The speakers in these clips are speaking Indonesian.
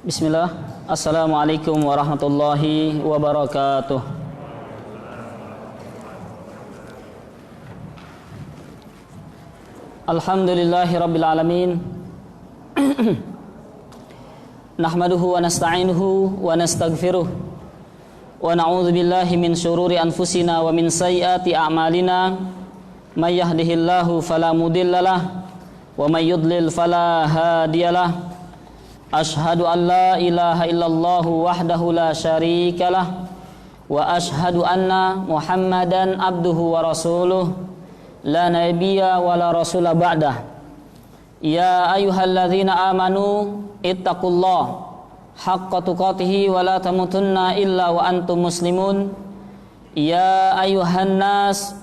Bismillah. Assalamualaikum warahmatullahi wabarakatuh. Alhamdulillahi rabbil alamin. Nahmaduhu wa nasta'inuhu wa nastaghfiruh. Wa na'udzu billahi min syururi anfusina wa min sayyiati a'malina. May yahdihillahu fala mudhillalah wa may yudlil fala hadiyalah. Ashhadu an la ilaha illallah wahdahu la syarikalah wa ashhadu anna Muhammadan abduhu wa rasuluh la nabiyya wa la rasula ba'dah. Ya ayyuhalladzina amanu ittaqullaha haqqa tuqatih wa la tamutunna illa wa antum muslimun. Ya ayyuhan nas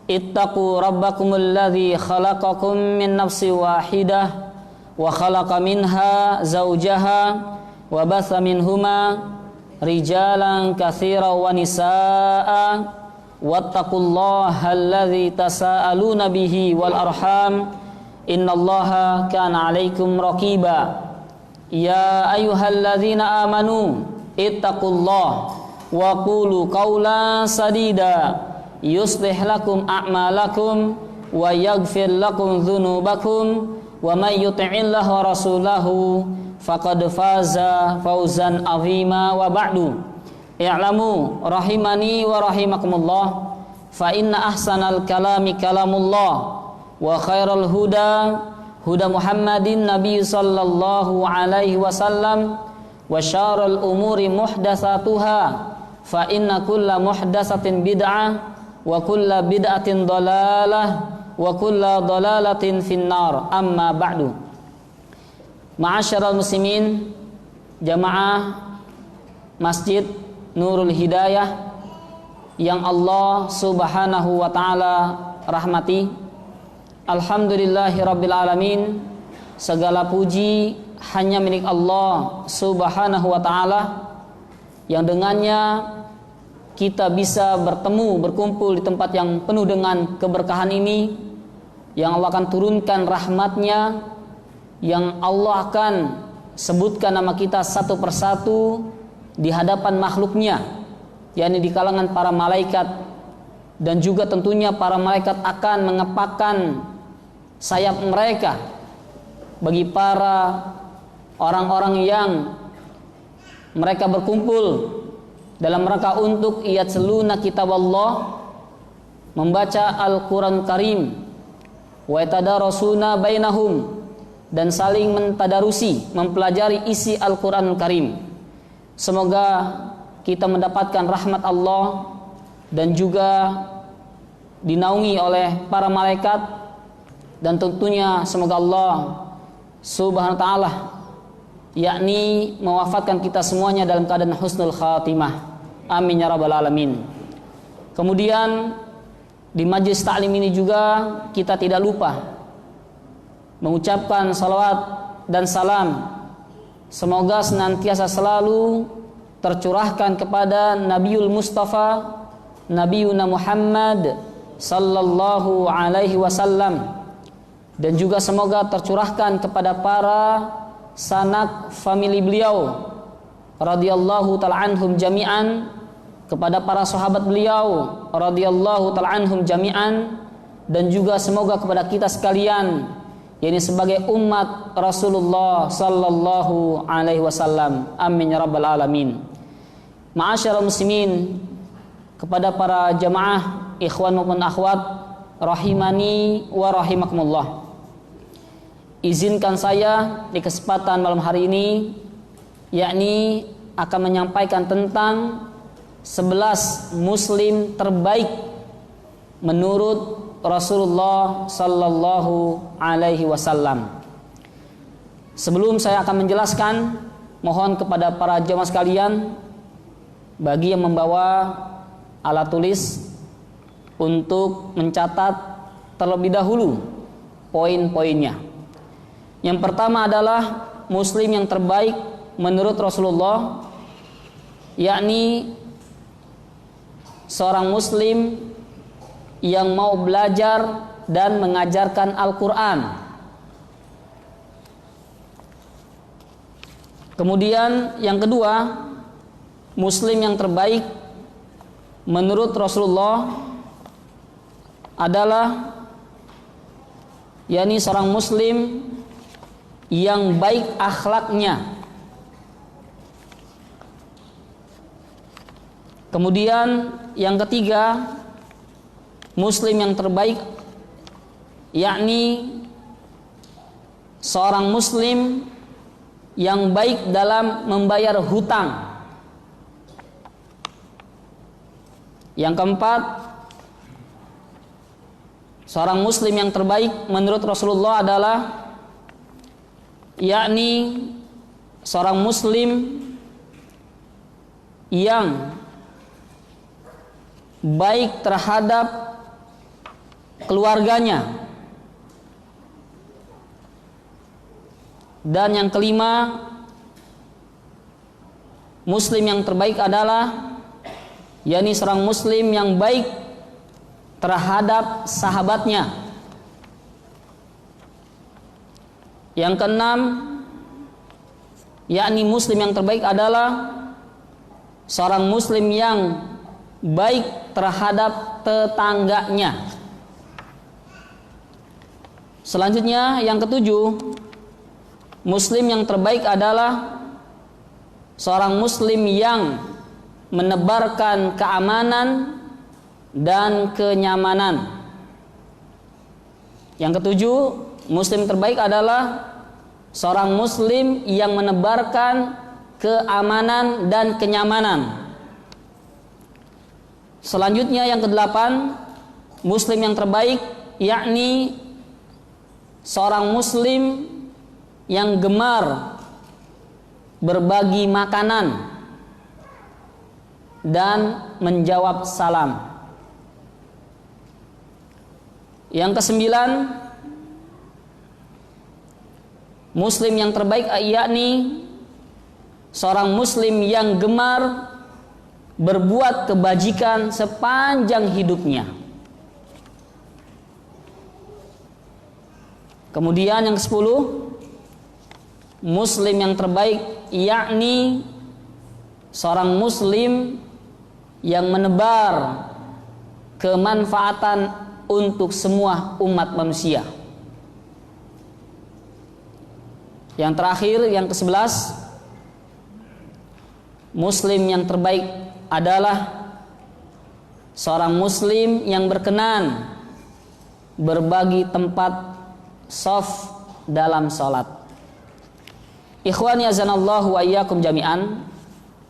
ittaqu rabbakumul ladzi khalaqakum min nafsin wahidah wa khalaqa minha zawjaha wa batha minhuma rijalan katsiran wa nisaa'a wattaqullaha alladzi tasaaluna bihi wal arham innallaha kana 'alaikum raqiba. Ya ayyuhalladzina amanu ittaqullaha wa qulu qawlan sadida yuslih lakum a'malakum wa yaghfir lakum dzunubakum wa may yuti'illaha wa rasulahu faqad faza fawzan 'azima wa ba'du. I'lamu rahimani wa rahimakumullah fa inna ahsanal kalami kalamullah wa khairal huda huda Muhammadin nabiy sallallahu alaihi wasallam wa syarrul umuri muhdatsatuha fa inna kulla muhdatsatin bid'ah wa kulla bid'atin dhalalah wa kulla dhalalatin finnar. Amma ba'du. Ma'asyiral muslimin, jamaah Masjid Nurul Hidayah yang Allah Subhanahu wa taala rahmati. Alhamdulillahi rabbil alamin. Segala puji hanya milik Allah Subhanahu wa taala yang dengannya kita bisa bertemu, berkumpul di tempat yang penuh dengan keberkahan ini, yang Allah akan turunkan rahmatnya, yang Allah akan sebutkan nama kita satu persatu di hadapan makhluknya, yakni di kalangan para malaikat, dan juga tentunya para malaikat akan mengepakkan sayap mereka bagi para orang-orang yang mereka berkumpul dalam rangka untuk yatluna kitab Allah, membaca Al-Quran Karim, wa yatadarasuna bainahum, dan saling mentadarusi, mempelajari isi Al-Quran Karim. Semoga kita mendapatkan rahmat Allah dan juga dinaungi oleh para malaikat, dan tentunya semoga Allah Subhanahu wa taala yakni mewafatkan kita semuanya dalam keadaan husnul khatimah. Amin ya rabbal alamin. Kemudian di majlis ta'lim ini juga kita tidak lupa mengucapkan salawat dan salam, semoga senantiasa selalu tercurahkan kepada Nabiul Mustafa Nabiuna Muhammad sallallahu alaihi wasallam, dan juga semoga tercurahkan kepada para sanak famili beliau radhiyallahu ta'ala anhum jami'an, kepada para sahabat beliau radhiyallahu ta'ala anhum jami'an, dan juga semoga kepada kita sekalian, yakni sebagai umat Rasulullah sallallahu alaihi wasallam. Amin ya rabbal alamin. Ma'asyiral muslimin, kepada para jamaah ikhwan maupun akhwat rahimani wa rahimakumullah, izinkan saya di kesempatan malam hari ini yakni akan menyampaikan tentang 11 muslim terbaik menurut Rasulullah sallallahu alaihi wasallam. Sebelum saya akan menjelaskan, mohon kepada para jamaah sekalian, bagi yang membawa alat tulis untuk mencatat terlebih dahulu poin-poinnya. Yang pertama adalah muslim yang terbaik menurut Rasulullah, yakni seorang muslim yang mau belajar dan mengajarkan Al-Quran. Kemudian yang kedua, muslim yang terbaik menurut Rasulullah adalah yakni seorang muslim yang baik akhlaknya. Kemudian yang ketiga, muslim yang terbaik yakni seorang muslim yang baik dalam membayar hutang. Yang keempat, seorang muslim yang terbaik menurut Rasulullah adalah yakni seorang muslim yang baik terhadap keluarganya. Dan yang kelima, muslim yang terbaik adalah yakni seorang muslim yang baik terhadap sahabatnya. Yang keenam, yakni muslim yang terbaik adalah seorang muslim yang baik terhadap tetangganya. Selanjutnya yang ketujuh, muslim yang terbaik adalah seorang muslim yang menebarkan keamanan dan kenyamanan. Yang ketujuh, muslim terbaik adalah seorang muslim yang menebarkan keamanan dan kenyamanan. Selanjutnya yang kedelapan, muslim yang terbaik yakni seorang muslim yang gemar berbagi makanan dan menjawab salam. Yang kesembilan, muslim yang terbaik yakni seorang muslim yang gemar berbuat kebajikan sepanjang hidupnya. Kemudian yang ke-10, muslim yang terbaik yakni seorang muslim yang menebar kemanfaatan untuk semua umat manusia. Yang terakhir, yang ke-11, muslim yang terbaik adalah seorang muslim yang berkenan berbagi tempat shaf dalam salat. Ikhwani azanallahu wa iyyakum jami'an.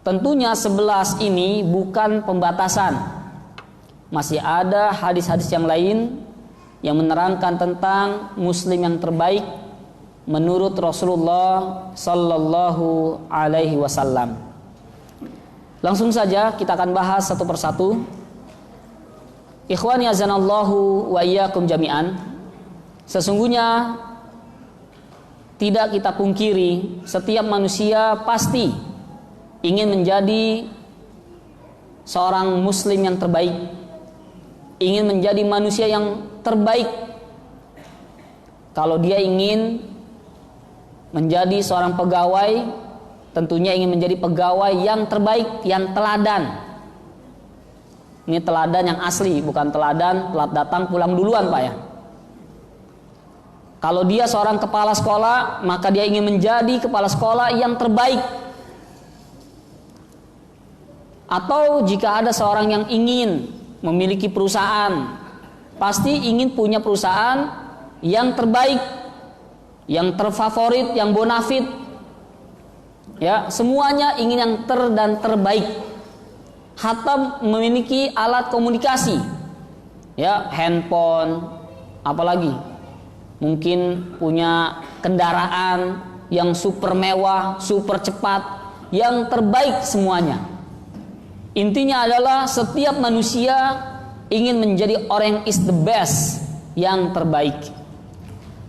Tentunya 11 ini bukan pembatasan. Masih ada hadis-hadis yang lain yang menerangkan tentang muslim yang terbaik menurut Rasulullah sallallahu alaihi wasallam. Langsung saja kita akan bahas satu persatu. Ikhwani azanallahu wa iyyakum jami'an. Sesungguhnya tidak kita pungkiri, setiap manusia pasti ingin menjadi seorang muslim yang terbaik, ingin menjadi manusia yang terbaik. Kalau dia ingin menjadi seorang pegawai, tentunya ingin menjadi pegawai yang terbaik, yang teladan. Ini teladan yang asli, bukan teladan telat datang pulang duluan, Pak ya. Kalau dia seorang kepala sekolah, maka dia ingin menjadi kepala sekolah yang terbaik. Atau jika ada seorang yang ingin memiliki perusahaan, pasti ingin punya perusahaan yang terbaik, yang terfavorit, yang bonafit. Ya, semuanya ingin yang dan terbaik. Hatta memiliki alat komunikasi, ya, handphone, apalagi mungkin punya kendaraan yang super mewah, super cepat, yang terbaik semuanya. Intinya adalah setiap manusia ingin menjadi orang yang is the best, yang terbaik.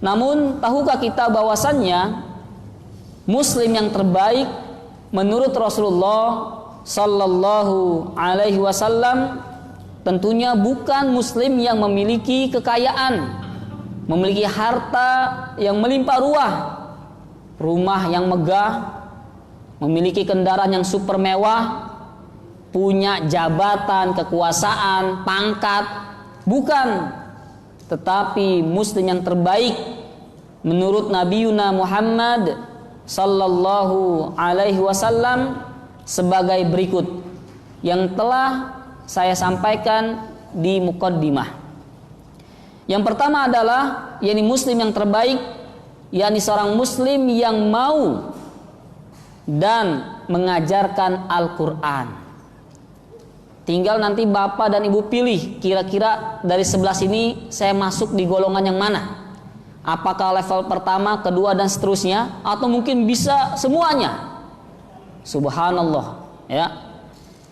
Namun tahukah kita bahwasannya muslim yang terbaik menurut Rasulullah sallallahu alaihi wasallam tentunya bukan muslim yang memiliki kekayaan, memiliki harta yang melimpah ruah, rumah yang megah, memiliki kendaraan yang super mewah, punya jabatan, kekuasaan, pangkat. Bukan. Tetapi muslim yang terbaik menurut Nabiuna Muhammad sallallahu alaihi wasallam sebagai berikut yang telah saya sampaikan di muqaddimah. Yang pertama adalah yakni muslim yang terbaik, yakni seorang muslim yang mau dan mengajarkan Al-Quran. Tinggal nanti bapak dan ibu pilih, kira-kira dari 11 ini saya masuk di golongan yang mana. Apakah level pertama, kedua dan seterusnya, atau mungkin bisa semuanya. Subhanallah, ya.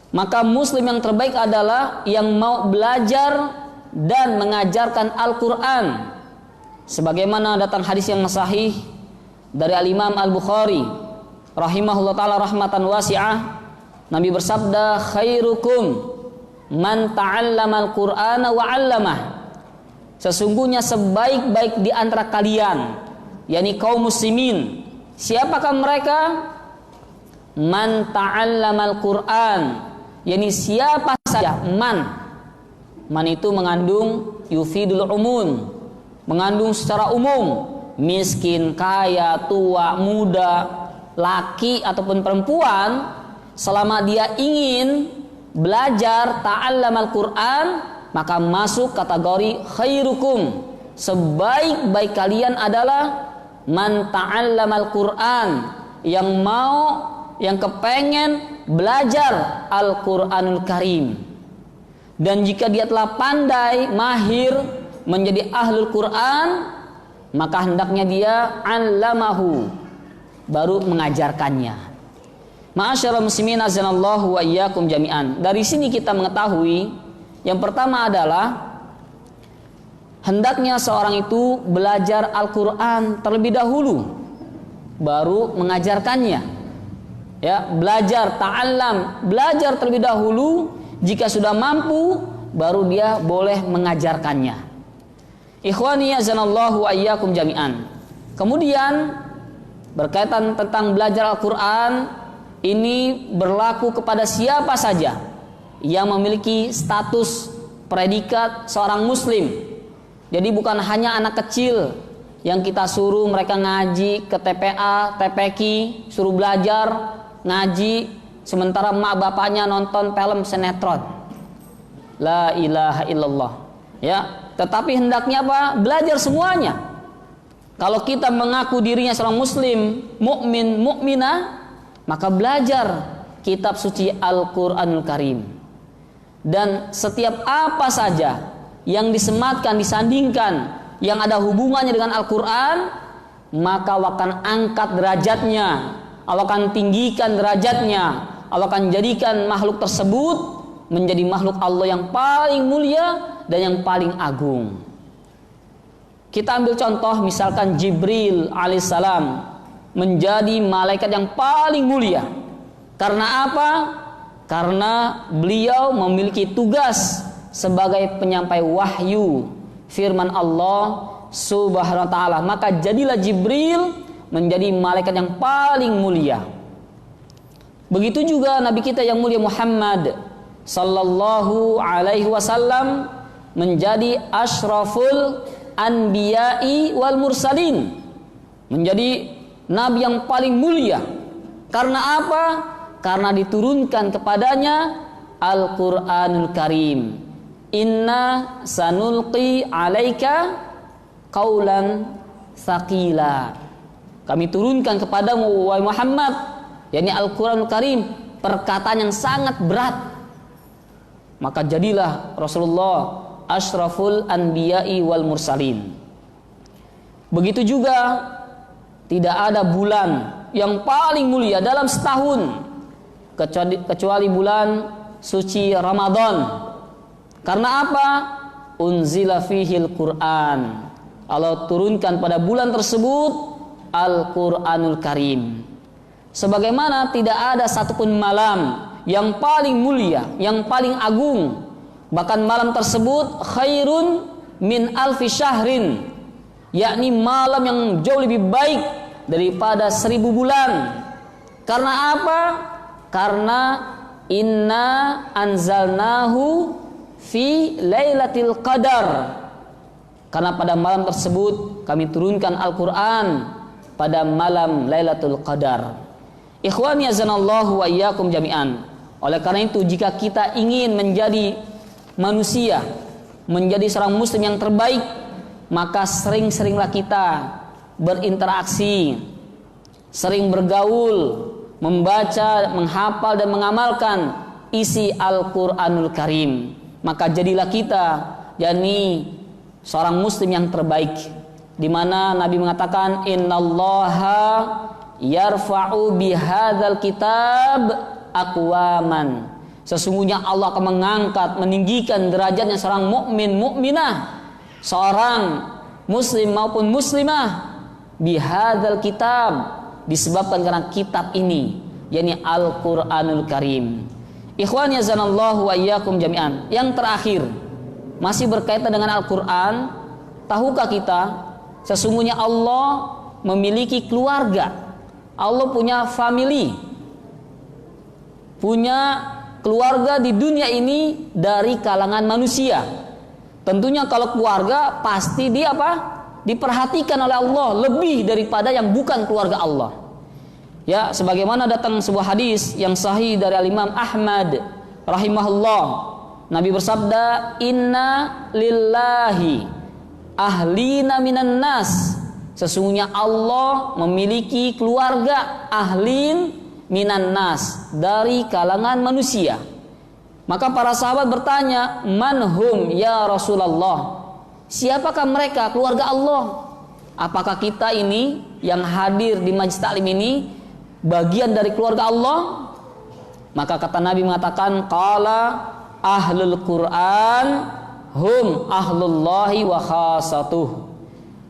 Maka muslim yang terbaik adalah yang mau belajar dan mengajarkan Al-Quran. Sebagaimana datang hadis yang sahih dari Al-Imam Al-Bukhari rahimahullah ta'ala rahmatan wasi'ah, Nabi bersabda, khairukum man ta'allama al-Qur'ana wa 'allamah. Sesungguhnya sebaik-baik di antara kalian, yakni kaum muslimin, siapakah mereka? Man ta'allama al-Qur'an, yakni siapa saja. Man itu mengandung yufidul umum, mengandung secara umum, miskin, kaya, tua, muda, laki ataupun perempuan, selama dia ingin belajar ta'allamal Quran, maka masuk kategori khairukum. Sebaik-baik kalian adalah man ta'allamal Quran, yang mau, yang kepengen belajar Al-Quranul Karim. Dan jika dia telah pandai, mahir menjadi ahlul Quran, maka hendaknya dia allamahu, baru mengajarkannya. Ma'asyiral muslimin azanallahu wa iyyakum jami'an. Dari sini kita mengetahui yang pertama adalah hendaknya seorang itu belajar Al-Quran terlebih dahulu, baru mengajarkannya. Ya, belajar ta'allam, belajar terlebih dahulu. Jika sudah mampu, baru dia boleh mengajarkannya. Ikhwani azanallahu wa iyyakum jami'an. Kemudian berkaitan tentang belajar Al-Quran, ini berlaku kepada siapa saja yang memiliki status predikat seorang muslim. Jadi bukan hanya anak kecil yang kita suruh mereka ngaji ke TPA, TPQ, suruh belajar ngaji, sementara mak bapaknya nonton film sinetron. La ilaha illallah. Ya, tetapi hendaknya apa? Belajar semuanya. Kalau kita mengaku dirinya seorang muslim, mukmin, mukminah, maka belajar kitab suci Al-Quranul Karim. Dan setiap apa saja yang disematkan, disandingkan, yang ada hubungannya dengan Al-Quran, maka Allah akan angkat derajatnya, Allah akan tinggikan derajatnya, Allah akan jadikan makhluk tersebut menjadi makhluk Allah yang paling mulia dan yang paling agung. Kita ambil contoh misalkan Jibril alaihissalam menjadi malaikat yang paling mulia. Karena apa? Karena beliau memiliki tugas sebagai penyampai wahyu firman Allah Subhanahu wa taala. Maka jadilah Jibril menjadi malaikat yang paling mulia. Begitu juga Nabi kita yang mulia Muhammad sallallahu alaihi wasallam menjadi asyraful anbiya'i wal mursalin, menjadi nabi yang paling mulia. Karena apa? Karena diturunkan kepadanya Al-Quranul Karim. Inna sanulqi alaika qaulan tsaqila. Kami turunkan kepadamu wahai Muhammad, yakni Al-Quranul Karim, perkataan yang sangat berat. Maka jadilah Rasulullah asyraful anbiya'i wal mursalin. Begitu juga tidak ada bulan yang paling mulia dalam setahun kecuali bulan suci Ramadan. Karena apa? Unzila fihil Quran. Allah turunkan pada bulan tersebut Al-Quranul Karim. Sebagaimana tidak ada satupun malam yang paling mulia, yang paling agung, bahkan malam tersebut khairun min alfi syahrin, yakni malam yang jauh lebih baik daripada 1000 bulan. Karena apa? Karena inna anzalnahu fi lailatul qadar. Karena pada malam tersebut kami turunkan Al-Qur'an pada malam Lailatul Qadar. Ikhwani azanallahu wa iyyakum jami'an. Oleh karena itu, jika kita ingin menjadi manusia, menjadi seorang muslim yang terbaik, maka sering-seringlah kita berinteraksi, sering bergaul, membaca, menghafal dan mengamalkan isi Al-Qur'anul Karim. Maka jadilah kita yakni seorang muslim yang terbaik, di mana Nabi mengatakan innallaha yarfa'u bihadzal kitab aqwaman. Sesungguhnya Allah akan mengangkat, meninggikan derajatnya seorang mukmin, mukminah, seorang muslim maupun muslimah bihadzal kitab, disebabkan karena kitab ini, yakni Al-Qur'anul Karim. Ikhwani azanallahu wa iyyakum jami'an. Yang terakhir, masih berkaitan dengan Al-Qur'an, tahukah kita sesungguhnya Allah memiliki keluarga. Allah punya family, punya keluarga di dunia ini dari kalangan manusia. Tentunya kalau keluarga pasti dia diperhatikan oleh Allah lebih daripada yang bukan keluarga Allah. Ya, sebagaimana datang sebuah hadis yang sahih dari Al-Imam Ahmad rahimahullah. Nabi bersabda, "Inna lillahi ahlina minan nas." Sesungguhnya Allah memiliki keluarga ahlin minan nas, dari kalangan manusia. Maka para sahabat bertanya, "Manhum ya Rasulullah?" Siapakah mereka keluarga Allah? Apakah kita ini yang hadir di majlis taklim ini bagian dari keluarga Allah? Maka kata Nabi mengatakan, qala ahlul Qur'an hum ahlullahi wa khasatuh.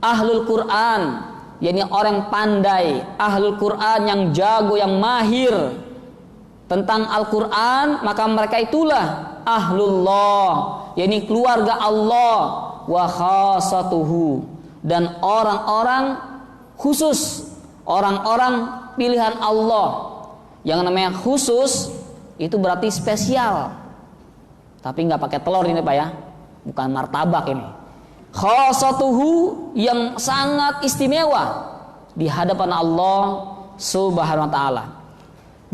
Ahlul Qur'an, yakni orang pandai, ahlul Qur'an yang jago, yang mahir tentang Al-Qur'an, maka mereka itulah ahlullah, yakni keluarga Allah, wa khasatuhu, dan orang-orang khusus, orang-orang pilihan Allah. Yang namanya khusus itu berarti spesial, tapi nggak pakai telur ini Pak ya, bukan martabak ini. Khasatuhu, yang sangat istimewa di hadapan Allah Subhanahu wa taala.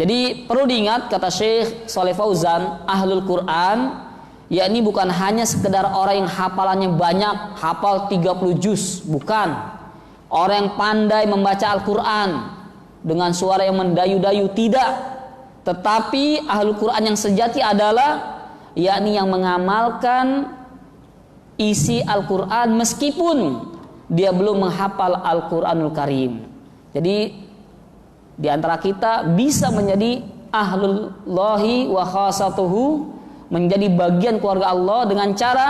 Jadi perlu diingat, kata Syekh Shalih Fauzan, ahlul Quran yakni bukan hanya sekedar orang yang hafalannya banyak, hafal 30 juz, bukan. Orang yang pandai membaca Al-Quran dengan suara yang mendayu-dayu, tidak. Tetapi ahlul Quran yang sejati adalah yakni yang mengamalkan isi Al-Quran meskipun dia belum menghafal Al-Quranul Karim. Jadi di antara kita bisa menjadi ahlullahi wa khasatuhu, menjadi bagian keluarga Allah dengan cara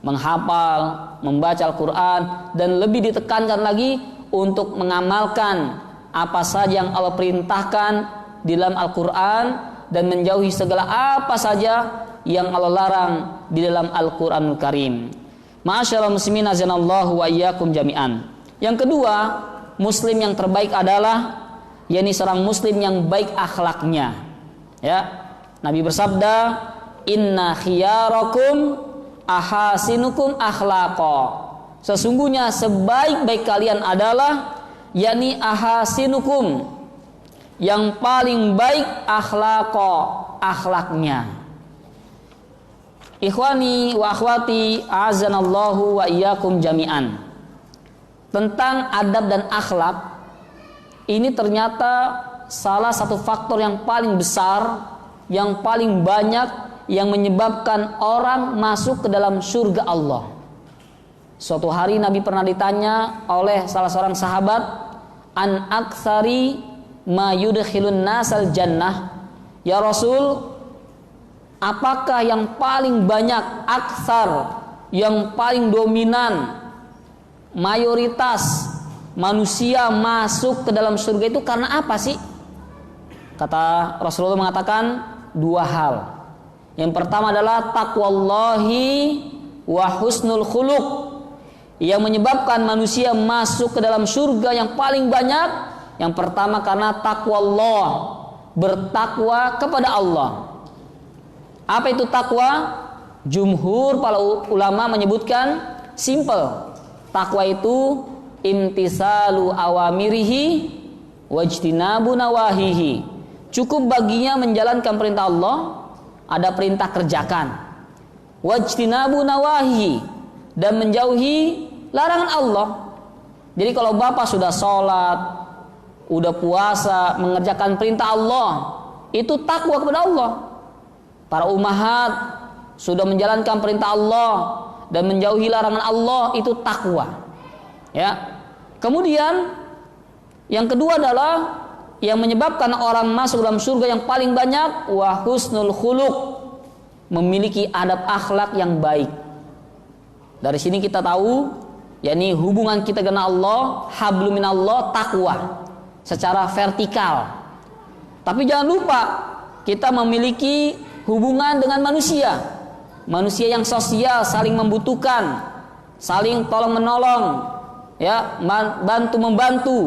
menghafal, membaca Al-Quran, dan lebih ditekankan lagi untuk mengamalkan apa saja yang Allah perintahkan di dalam Al-Quran dan menjauhi segala apa saja yang Allah larang di dalam Al-Quranul Karim. Ma'asyiral muslimin azanallahu wa iyyakum jami'an. Yang kedua, muslim yang terbaik adalah yakni seorang muslim yang baik akhlaknya. Ya, Nabi bersabda, "Inna khiyarakum ahasinukum akhlaqa." Sesungguhnya sebaik-baik kalian adalah yakni ahasinukum, yang paling baik akhlaknya. Ikhwani wa akhwati azanallahu wa iyyakum jami'an. Tentang adab dan akhlak ini ternyata salah satu faktor yang paling besar, yang paling banyak, yang menyebabkan orang masuk ke dalam surga Allah. Suatu hari Nabi pernah ditanya oleh salah seorang sahabat, an aktsari ma yudkhilun nasal jannah. Ya Rasul, apakah yang paling banyak, aktsar, yang paling dominan, mayoritas manusia masuk ke dalam surga itu karena apa sih? Kata Rasulullah mengatakan dua hal. Yang pertama adalah taqwallahi wa husnul khuluq. Yang menyebabkan manusia masuk ke dalam surga yang paling banyak Yang pertama karena takwa Allah, bertakwa kepada Allah. Apa itu takwa? Jumhur para ulama menyebutkan simple. Takwa itu imtisalu awamirihi wajtinabu nawahihi. Cukup baginya menjalankan perintah Allah, ada perintah kerjakan. Wajtinabu nawahihi, dan menjauhi larangan Allah. Jadi kalau bapak sudah sholat, udah puasa, mengerjakan perintah Allah, itu takwa kepada Allah. Para ummahat sudah menjalankan perintah Allah dan menjauhi larangan Allah, itu takwa. Ya. Kemudian yang kedua adalah yang menyebabkan orang masuk dalam surga yang paling banyak, wa husnul khuluq, memiliki adab akhlak yang baik. Dari sini kita tahu, yakni hubungan kita dengan Allah, hablum minallah, takwa secara vertikal. Tapi jangan lupa kita memiliki hubungan dengan manusia, manusia yang sosial, saling membutuhkan, saling tolong menolong, ya, bantu membantu,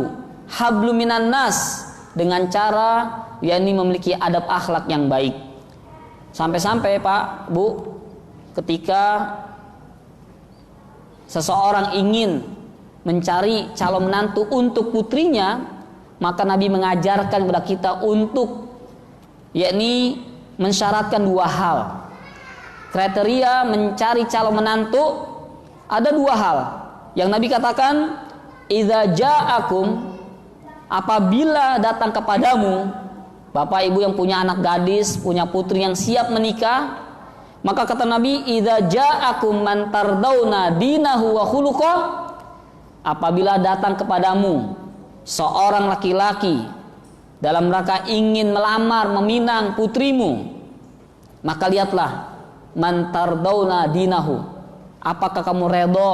hablum minan nas, dengan cara yakni memiliki adab akhlak yang baik. Sampai-sampai Pak, Bu, ketika seseorang ingin mencari calon menantu untuk putrinya, maka Nabi mengajarkan kepada kita untuk yakni mensyaratkan dua hal. Kriteria mencari calon menantu ada dua hal. Yang Nabi katakan, idza ja'akum, apabila datang kepadamu, bapak ibu yang punya anak gadis, punya putri yang siap menikah, maka kata Nabi, idza ja'akum man tardawna dinahu wa khuluqah, apabila datang kepadamu seorang laki-laki dalam rangka ingin melamar, meminang putrimu, maka lihatlah, man tardawna dinahu, apakah kamu redho,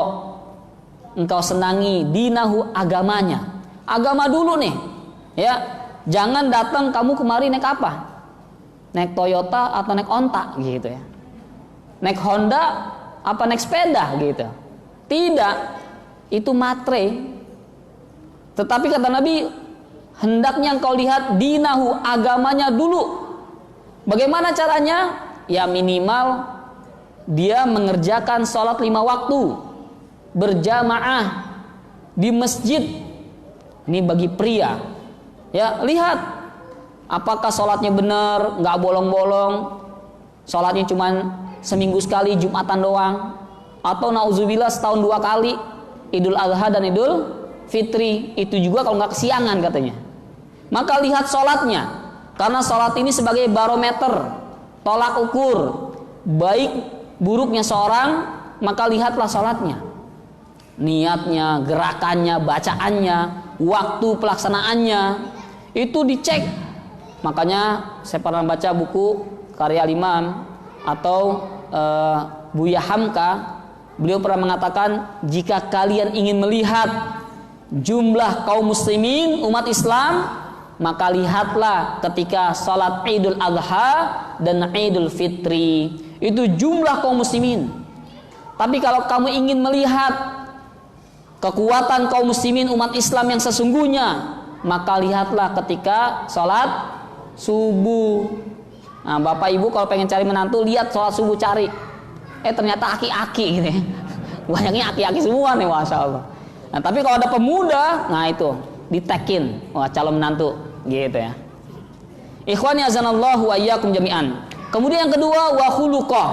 engkau senangi dinahu, agamanya. Agama dulu nih, ya. Jangan datang kamu kemari naik apa? Naik Toyota atau naik onta gitu ya. Naik Honda apa naik sepeda gitu. Tidak, itu matre. Tetapi kata Nabi, hendaknya engkau lihat dinahu, agamanya dulu. Bagaimana caranya? Ya minimal dia mengerjakan sholat 5 waktu berjamaah di masjid. Ini bagi pria. Ya, lihat apakah sholatnya benar, nggak bolong-bolong, sholatnya cuma seminggu sekali, Jumatan doang, atau nauzubillah setahun 2 kali, Idul Adha dan Idul Fitri, itu juga kalau nggak kesiangan katanya. Maka lihat sholatnya, karena sholat ini sebagai barometer, tolak ukur baik buruknya seorang, maka lihatlah sholatnya, niatnya, gerakannya, bacaannya, waktu pelaksanaannya, itu dicek. Makanya saya pernah baca buku karya Imam atau Buya Hamka, beliau pernah mengatakan, jika kalian ingin melihat jumlah kaum muslimin umat Islam, maka lihatlah ketika salat Idul Adha dan Idul Fitri, itu jumlah kaum muslimin. Tapi kalau kamu ingin melihat kekuatan kaum muslimin umat Islam yang sesungguhnya, maka lihatlah ketika sholat subuh. Nah, bapak ibu kalau pengen cari menantu, lihat sholat subuh, cari. Ternyata aki-aki gitu ya. Banyaknya aki-aki semua nih, masya Allah. Nah, tapi kalau ada pemuda, nah itu ditekin, wah calon menantu gitu ya. Ikhwani azanallahu wa iyyakum jami'an. Kemudian yang kedua, wa khuluqah.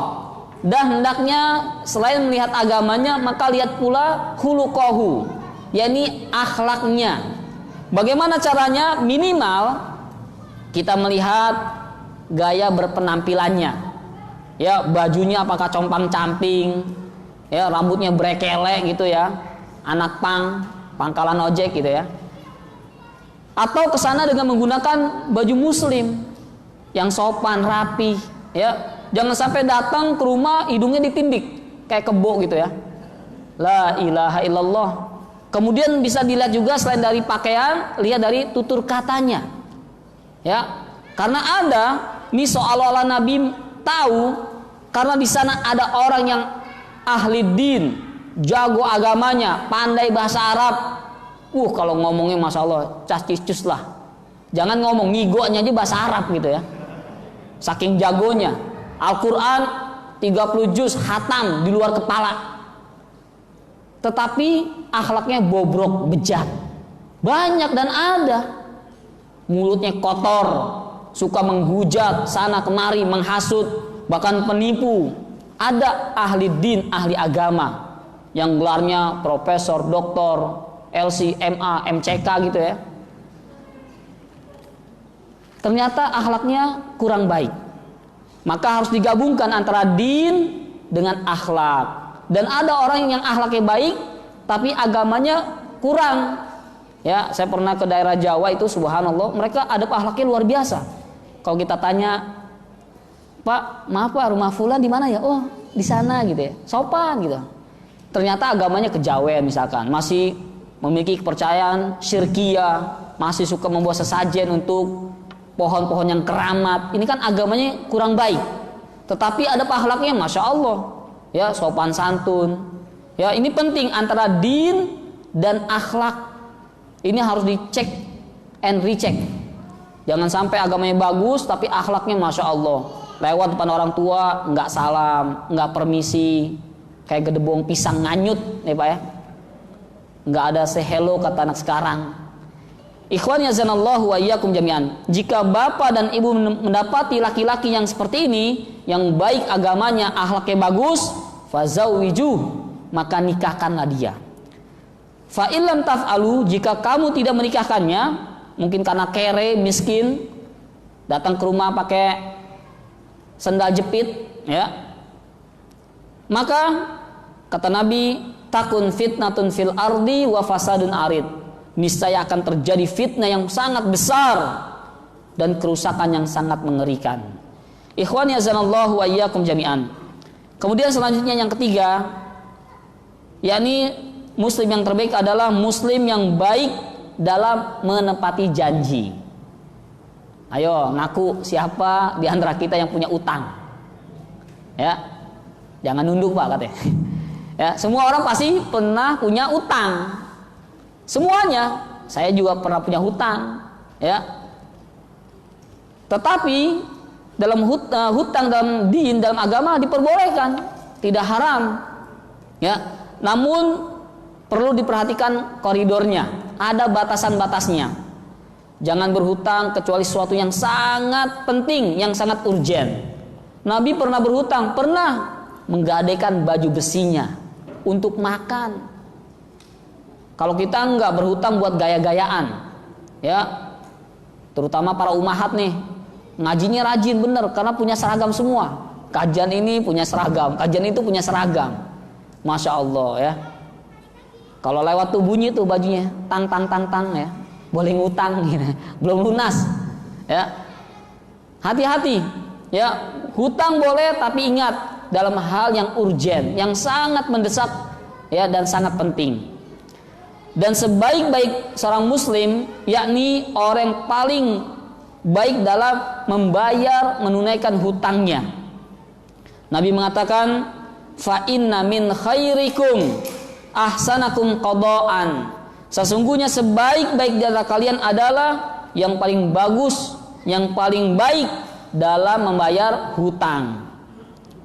Dan hendaknya selain melihat agamanya, maka lihat pula khuluqahu, yakni akhlaknya. Bagaimana caranya? Minimal kita melihat gaya berpenampilannya. Ya, bajunya apakah compang-camping, ya, rambutnya brekele gitu ya, anak pang, pangkalan ojek gitu ya. Atau kesana dengan menggunakan baju muslim yang sopan, rapi, ya. Jangan sampai datang ke rumah hidungnya ditindik kayak kebo gitu ya. La ilaha illallah. Kemudian bisa dilihat juga selain dari pakaian, lihat dari tutur katanya. Ya. Karena ada nih seolah-olah Nabi tahu, karena di sana ada orang yang ahli din, jago agamanya, pandai bahasa Arab, Kalau ngomongnya Masya Allah cas-cus lah. Jangan ngomong, ngigonya aja bahasa Arab gitu ya. Saking jagonya. Al-Quran 30 juz hatam di luar kepala. Tetapi akhlaknya bobrok, bejat. Banyak dan ada. Mulutnya kotor, suka menghujat sana kemari, menghasut, bahkan penipu. Ada ahli din, ahli agama yang gelarnya profesor, doktor, LC, MA, MCK gitu ya. Ternyata akhlaknya kurang baik. Maka harus digabungkan antara din dengan akhlak. Dan ada orang yang akhlaknya baik tapi agamanya kurang. Ya, saya pernah ke daerah Jawa itu, subhanallah, mereka ada akhlaknya luar biasa. Kalau kita tanya, "Pak, maaf Pak, rumah fulan di mana ya?" "Oh, di sana," gitu ya. Sopan gitu. Ternyata agamanya kejawen misalkan, masih memiliki kepercayaan syirkiyah, masih suka membuat sesajen untuk pohon-pohon yang keramat. Ini kan agamanya kurang baik. Tetapi ada akhlaknya Masya Allah, ya, sopan santun. Ya, ini penting antara din dan akhlak. Ini harus dicek and recheck. Jangan sampai agamanya bagus tapi akhlaknya Masya Allah. Lewat depan orang tua nggak salam, nggak permisi, kayak gedebong pisang nganyut, ya Pak ya. Nggak ada say hello kata anak sekarang. Ikhwan yazanallahu wa iyyakum jami'an. Jika bapak dan ibu mendapati laki-laki yang seperti ini, yang baik agamanya, akhlaknya bagus, fazawwijuh, maka nikahkanlah dia. Fa illam taf'alu, jika kamu tidak menikahkannya, mungkin karena kere, miskin, datang ke rumah pakai sendal jepit, ya. Maka kata Nabi, takun fitnatun fil ardi wa fasadun arid. Niscaya akan terjadi fitnah yang sangat besar dan kerusakan yang sangat mengerikan. Ikhwan yazanallahu wa iyyakum jami'an. Kemudian selanjutnya yang ketiga, yakni muslim yang terbaik adalah muslim yang baik dalam menepati janji. Ayo ngaku siapa di antara kita yang punya utang. Ya. Jangan nunduk Pak katanya. Ya, semua orang pasti pernah punya utang. Semuanya, saya juga pernah punya hutang, ya. Tetapi dalam hutang dalam din, dalam agama diperbolehkan, tidak haram, ya. Namun perlu diperhatikan koridornya, ada batasan-batasnya. Jangan berhutang kecuali sesuatu yang sangat penting, yang sangat urgent. Nabi pernah berhutang, pernah menggadaikan baju besinya untuk makan. Kalau kita enggak berhutang buat gaya-gayaan, ya, terutama para umahat nih, ngajinya rajin bener karena punya seragam semua. Kajian ini punya seragam, kajian itu punya seragam. Masya Allah ya. Kalau lewat tuh bunyi tuh bajunya, tang tang tang tang ya, boleh ngutang gitu. Belum lunas, ya. Hati-hati, ya. Hutang boleh tapi ingat dalam hal yang urgent, yang sangat mendesak, ya, dan sangat penting. Dan sebaik-baik seorang muslim, yakni orang yang paling baik dalam membayar, menunaikan hutangnya. Nabi mengatakan, fa inna min khairikum ahsanakum qada'an. Sesungguhnya sebaik-baik di antara kalian adalah yang paling bagus, yang paling baik dalam membayar hutang.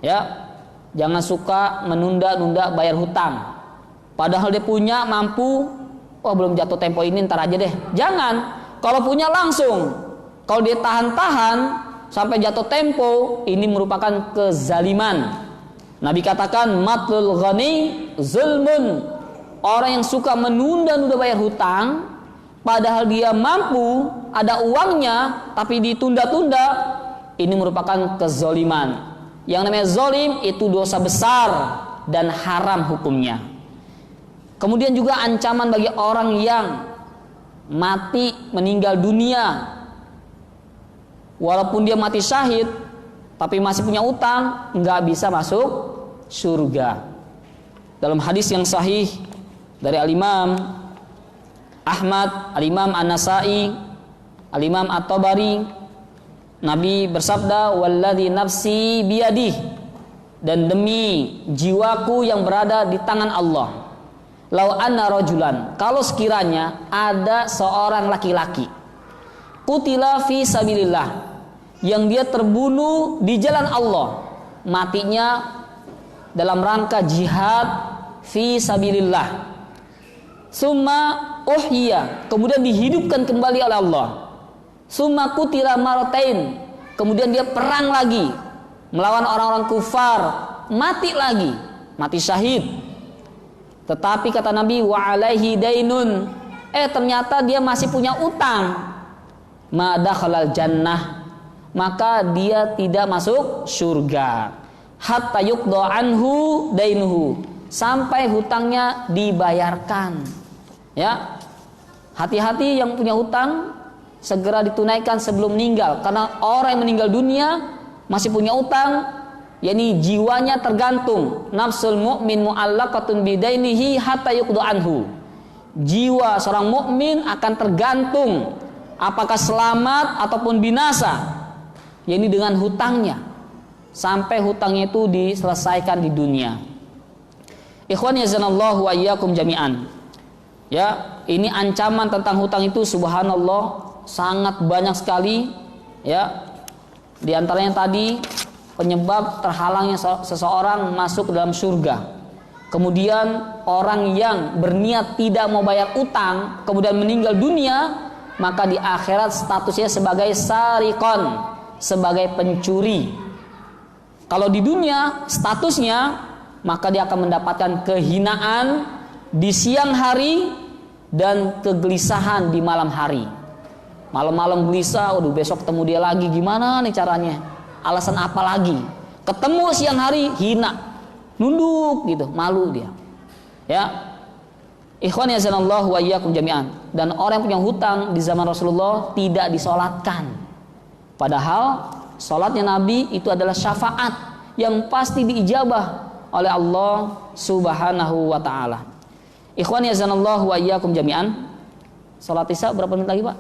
Ya, jangan suka menunda-nunda bayar hutang. Padahal dia punya, mampu, belum jatuh tempo ini, ntar aja deh. Jangan. Kalau punya langsung. Kalau dia tahan-tahan sampai jatuh tempo, ini merupakan kezaliman. Nabi katakan, matlul ghani zulmun. Orang yang suka menunda-nunda bayar hutang, padahal dia mampu, ada uangnya, tapi ditunda-tunda, ini merupakan kezaliman. Yang namanya zalim itu dosa besar dan haram hukumnya. Kemudian juga ancaman bagi orang yang mati, meninggal dunia, walaupun dia mati syahid tapi masih punya utang, nggak bisa masuk surga. Dalam hadis yang sahih dari Al-Imam Ahmad, Al-Imam An-Nasai, Al-Imam At-Tabari, Nabi bersabda, walladzi nafsi biyadih, dan demi jiwaku yang berada di tangan Allah, lau anna rajulan, kalau sekiranya ada seorang laki-laki qutila fi sabilillah, yang dia terbunuh di jalan Allah, matinya dalam rangka jihad fi sabilillah, summa uhya, kemudian dihidupkan kembali oleh Allah, summa qutila maratain, kemudian dia perang lagi melawan orang-orang kufar, mati lagi, mati syahid. Tetapi kata Nabi, wa alaihi dainun, ternyata dia masih punya utang, ma dakhalal jannah, maka dia tidak masuk surga, hatta yuqda anhu dainuhu, sampai hutangnya dibayarkan. Ya, hati-hati yang punya hutang, segera ditunaikan sebelum meninggal, karena orang yang meninggal dunia masih punya utang, yakni jiwanya tergantung, nafsul mu'min mu'allaqatun bidainihi hatta yuqda anhu, jiwa seorang mukmin akan tergantung apakah selamat ataupun binasa, yakni dengan hutangnya, sampai hutangnya itu diselesaikan di dunia. Ikhwan yazanallahu wa iyyakum jami'an. Ya, ini ancaman tentang hutang itu subhanallah sangat banyak sekali, ya. Di antaranya tadi penyebab terhalangnya seseorang masuk ke dalam surga. Kemudian orang yang berniat tidak mau bayar utang kemudian meninggal dunia, maka di akhirat statusnya sebagai sariqon, sebagai pencuri. Kalau di dunia statusnya, maka dia akan mendapatkan kehinaan di siang hari dan kegelisahan di malam hari. Malam-malam gelisah, waduh besok ketemu dia lagi, gimana nih caranya? Alasan apa lagi? Ketemu siang hari hina, nunduk gitu, malu dia. Ya. Ikhwan yazanallahu wa iyyakum jami'an. Dan orang yang punya hutang di zaman Rasulullah tidak disolatkan. Padahal solatnya Nabi itu adalah syafaat yang pasti diijabah oleh Allah Subhanahu wa ta'ala. Ikhwan yazanallahu wa iyyakum jami'an. Salat Isya berapa menit lagi, Pak?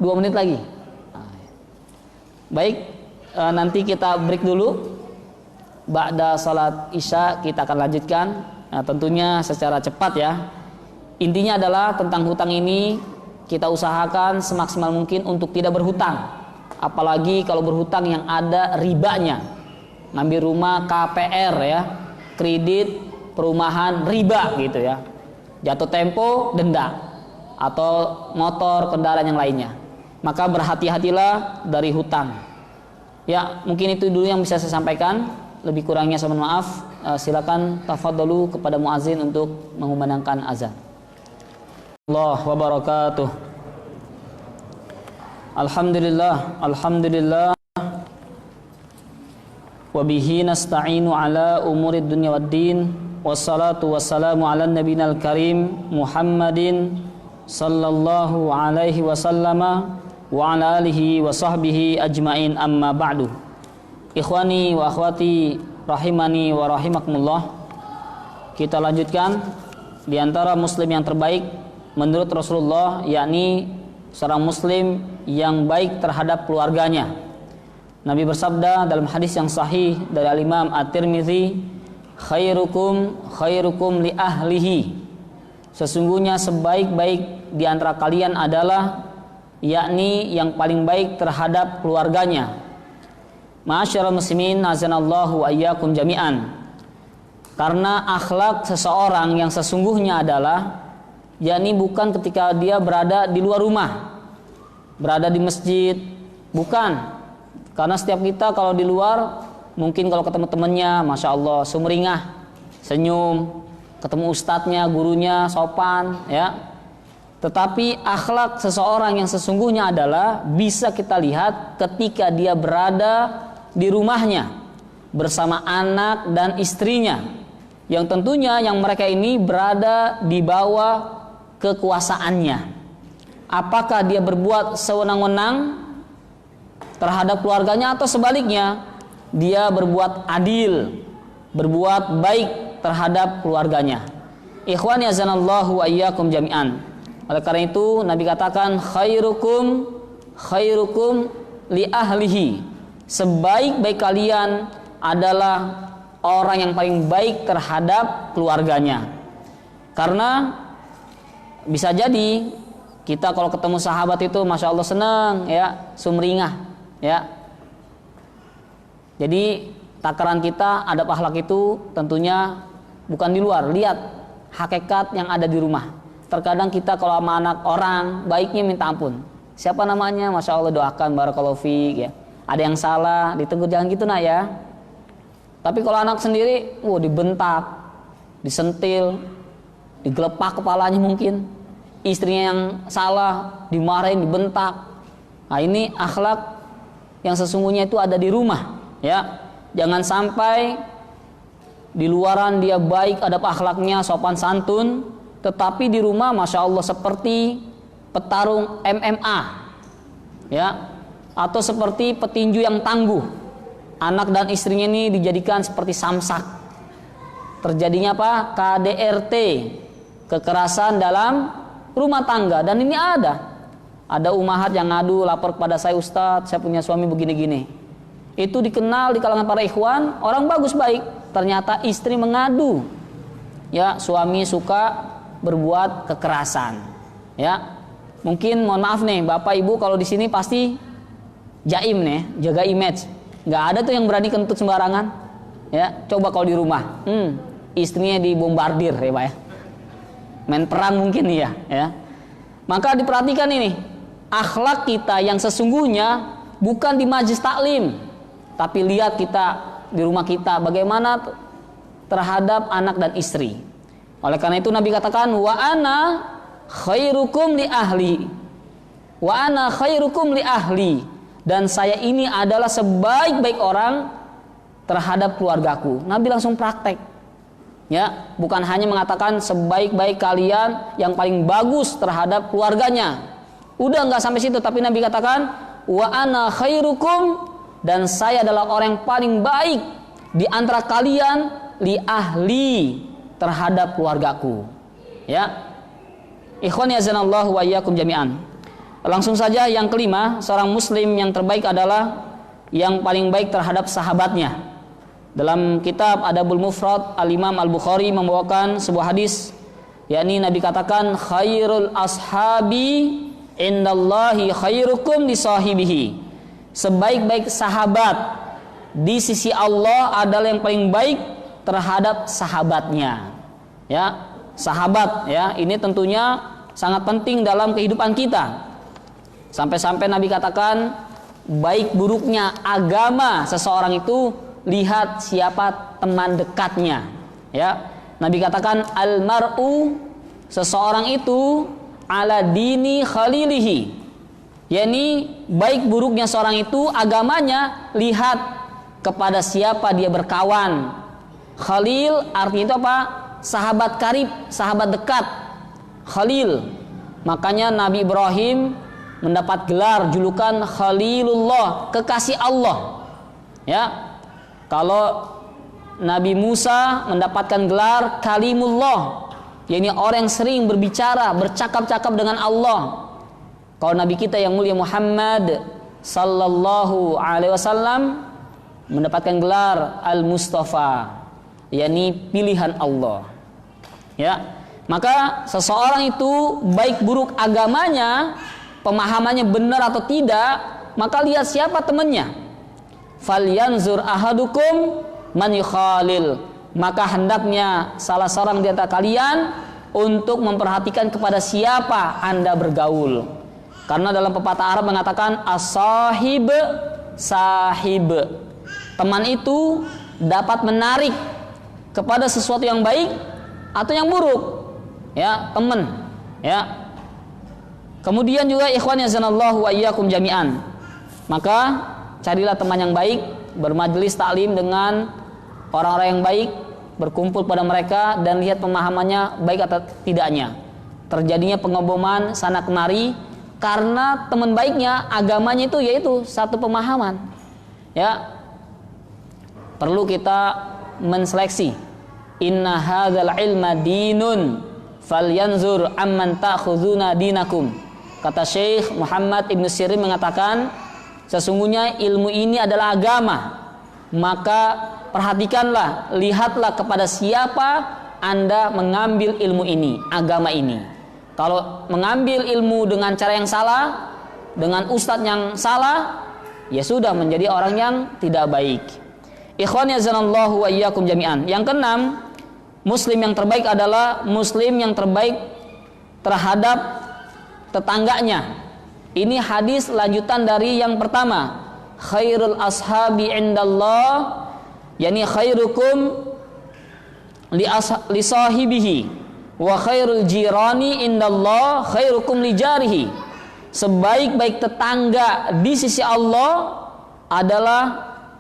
2 menit lagi. Baik, nanti kita break dulu. Ba'da salat Isya kita akan lanjutkan. Nah, tentunya secara cepat ya. Intinya adalah tentang hutang ini kita usahakan semaksimal mungkin untuk tidak berhutang. Apalagi kalau berhutang yang ada ribanya. Ngambil rumah KPR ya, kredit perumahan riba gitu ya. Jatuh tempo denda, atau motor kendaraan yang lainnya. Maka berhati-hatilah dari hutang. Ya, mungkin itu dulu yang bisa saya sampaikan. Lebih kurangnya saya mohon maaf. Silakan tafadhalu kepada muazin untuk mengumandangkan azan. Allah wa barakatuh. Alhamdulillah, alhamdulillah. Wa bihi nasta'inu ala umurid dunya waddin. Wassalatu wassalamu ala nabiyil karim Muhammadin sallallahu alaihi wasallama wa ala alihi wa sahbihi ajmain, amma ba'du. Ikhwani wa akhwati rahimani wa rahimakumullah. Kita lanjutkan di antara muslim yang terbaik menurut Rasulullah, yakni seorang muslim yang baik terhadap keluarganya. Nabi bersabda dalam hadis yang sahih dari Al-Imam At-Tirmidzi, khairukum li ahlihi, sesungguhnya sebaik-baik di antara kalian adalah, yakni yang paling baik terhadap keluarganya. Ma'asyiral muslimin, azanallahu wa iyyakum jami'an. Karena akhlak seseorang yang sesungguhnya adalah, yakni bukan ketika dia berada di luar rumah, berada di masjid, bukan. Karena setiap kita kalau di luar, mungkin kalau ketemu temannya, masya Allah, sumringah, senyum, ketemu ustadznya, gurunya, sopan, ya. Tetapi akhlak seseorang yang sesungguhnya adalah bisa kita lihat ketika dia berada di rumahnya bersama anak dan istrinya, yang tentunya yang mereka ini berada di bawah kekuasaannya. Apakah dia berbuat sewenang-wenang terhadap keluarganya atau sebaliknya dia berbuat adil, berbuat baik terhadap keluarganya. Ikhwan yazanallahu wa iyyakum jami'an. Oleh karena itu Nabi katakan khairukum li ahlihi, sebaik-baik kalian adalah orang yang paling baik terhadap keluarganya. Karena bisa jadi kita kalau ketemu sahabat itu Masya Allah senang ya, sumringah ya. Jadi takaran kita adab akhlak itu tentunya bukan di luar, lihat hakikat yang ada di rumah. Terkadang kita kalau sama anak orang baiknya minta ampun. Siapa namanya? Masya Allah doakan barakallahu fiik ya. Ada yang salah ditegur, jangan gitu nak ya. Tapi kalau anak sendiri, dibentak, disentil, digelepak kepalanya mungkin. Istrinya yang salah dimarahin, dibentak. Nah ini akhlak yang sesungguhnya itu ada di rumah ya. Jangan sampai di luaran dia baik adab akhlaknya, sopan santun, tetapi di rumah Masya Allah seperti petarung MMA ya, atau seperti petinju yang tangguh. Anak dan istrinya ini dijadikan seperti samsak. Terjadinya apa? KDRT, kekerasan dalam rumah tangga. Dan ini ada umahat yang ngadu, lapor kepada saya, Ustadz saya punya suami begini-gini. Itu dikenal di kalangan para ikhwan, orang bagus baik, ternyata istri mengadu ya, suami suka berbuat kekerasan ya. Mungkin mohon maaf nih bapak ibu, kalau di sini pasti jaim nih, jaga image. Nggak ada tuh yang berani kentut sembarangan ya. Coba kalau di rumah istrinya dibombardir ya pak ya, main perang mungkin ya. Maka diperhatikan ini akhlak kita yang sesungguhnya bukan di majlis taklim, tapi lihat kita di rumah kita bagaimana terhadap anak dan istri. Oleh karena itu Nabi katakan wa ana khairukum li ahli, wa ana khairukum li ahli, dan saya ini adalah sebaik-baik orang terhadap keluargaku. Nabi langsung praktek ya, bukan hanya mengatakan sebaik-baik kalian yang paling bagus terhadap keluarganya, udah nggak sampai situ, tapi Nabi katakan wa ana khairukum, dan saya adalah orang yang paling baik di antara kalian li ahli, terhadap keluargaku ya. Ikhwan yazanallahu wa iyyakum jami'an. Langsung saja yang kelima, seorang muslim yang terbaik adalah yang paling baik terhadap sahabatnya. Dalam kitab Adabul Mufrad, Al-Imam Al-Bukhari membawakan sebuah hadis, yakni Nabi katakan khairul ashabi indallahi khairukum li sahibihi. Sebaik-baik sahabat di sisi Allah adalah yang paling baik terhadap sahabatnya. Ya, sahabat ya, ini tentunya sangat penting dalam kehidupan kita. Sampai-sampai Nabi katakan baik buruknya agama seseorang itu lihat siapa teman dekatnya. Ya, Nabi katakan almar'u, seseorang itu ala dini khalilihi, yakni baik buruknya seorang itu agamanya lihat kepada siapa dia berkawan. Khalil artinya itu apa? Sahabat karib, sahabat dekat. Khalil. Makanya Nabi Ibrahim mendapat gelar julukan Khalilullah, kekasih Allah. Ya. Kalau Nabi Musa mendapatkan gelar Kalimullah, yakni orang yang sering berbicara, bercakap-cakap dengan Allah. Kalau Nabi kita yang mulia Muhammad sallallahu alaihi wasallam mendapatkan gelar Al-Mustafa, yakni pilihan Allah. Ya, maka seseorang itu baik buruk agamanya, pemahamannya benar atau tidak, maka lihat siapa temannya. Falyanzur ahadukum man yukhalil, maka hendaknya salah seorang di antara kalian untuk memperhatikan kepada siapa Anda bergaul. Karena dalam pepatah Arab mengatakan as-sahib sahib, teman itu dapat menarik kepada sesuatu yang baik atau yang buruk, ya teman, ya. Kemudian juga ikhwan yazanallahu wa iyyakum jami'an, maka carilah teman yang baik, bermajlis taklim dengan orang-orang yang baik, berkumpul pada mereka dan lihat pemahamannya baik atau tidaknya. Terjadinya pengeboman sana kemari karena teman baiknya agamanya itu yaitu satu pemahaman, ya. Perlu kita menseleksi. Inna hadzal ilma dinun falyanzur amman ta'khuduna dinakum. Kata Syekh Muhammad Ibn Sirin mengatakan, sesungguhnya ilmu ini adalah agama, maka perhatikanlah, lihatlah kepada siapa Anda mengambil ilmu ini, agama ini. Kalau mengambil ilmu dengan cara yang salah, dengan ustadz yang salah, ya sudah menjadi orang yang tidak baik. Ikhwan yazanallahu wa iyyakum jami'an. Yang keenam, muslim yang terbaik adalah muslim yang terbaik terhadap tetangganya. Ini hadis lanjutan dari yang pertama. Khairul ashabi indallah, yakni khairukum li sahibihi wa khairul jirani indallah khairukum li jarihi. Sebaik-baik tetangga di sisi Allah adalah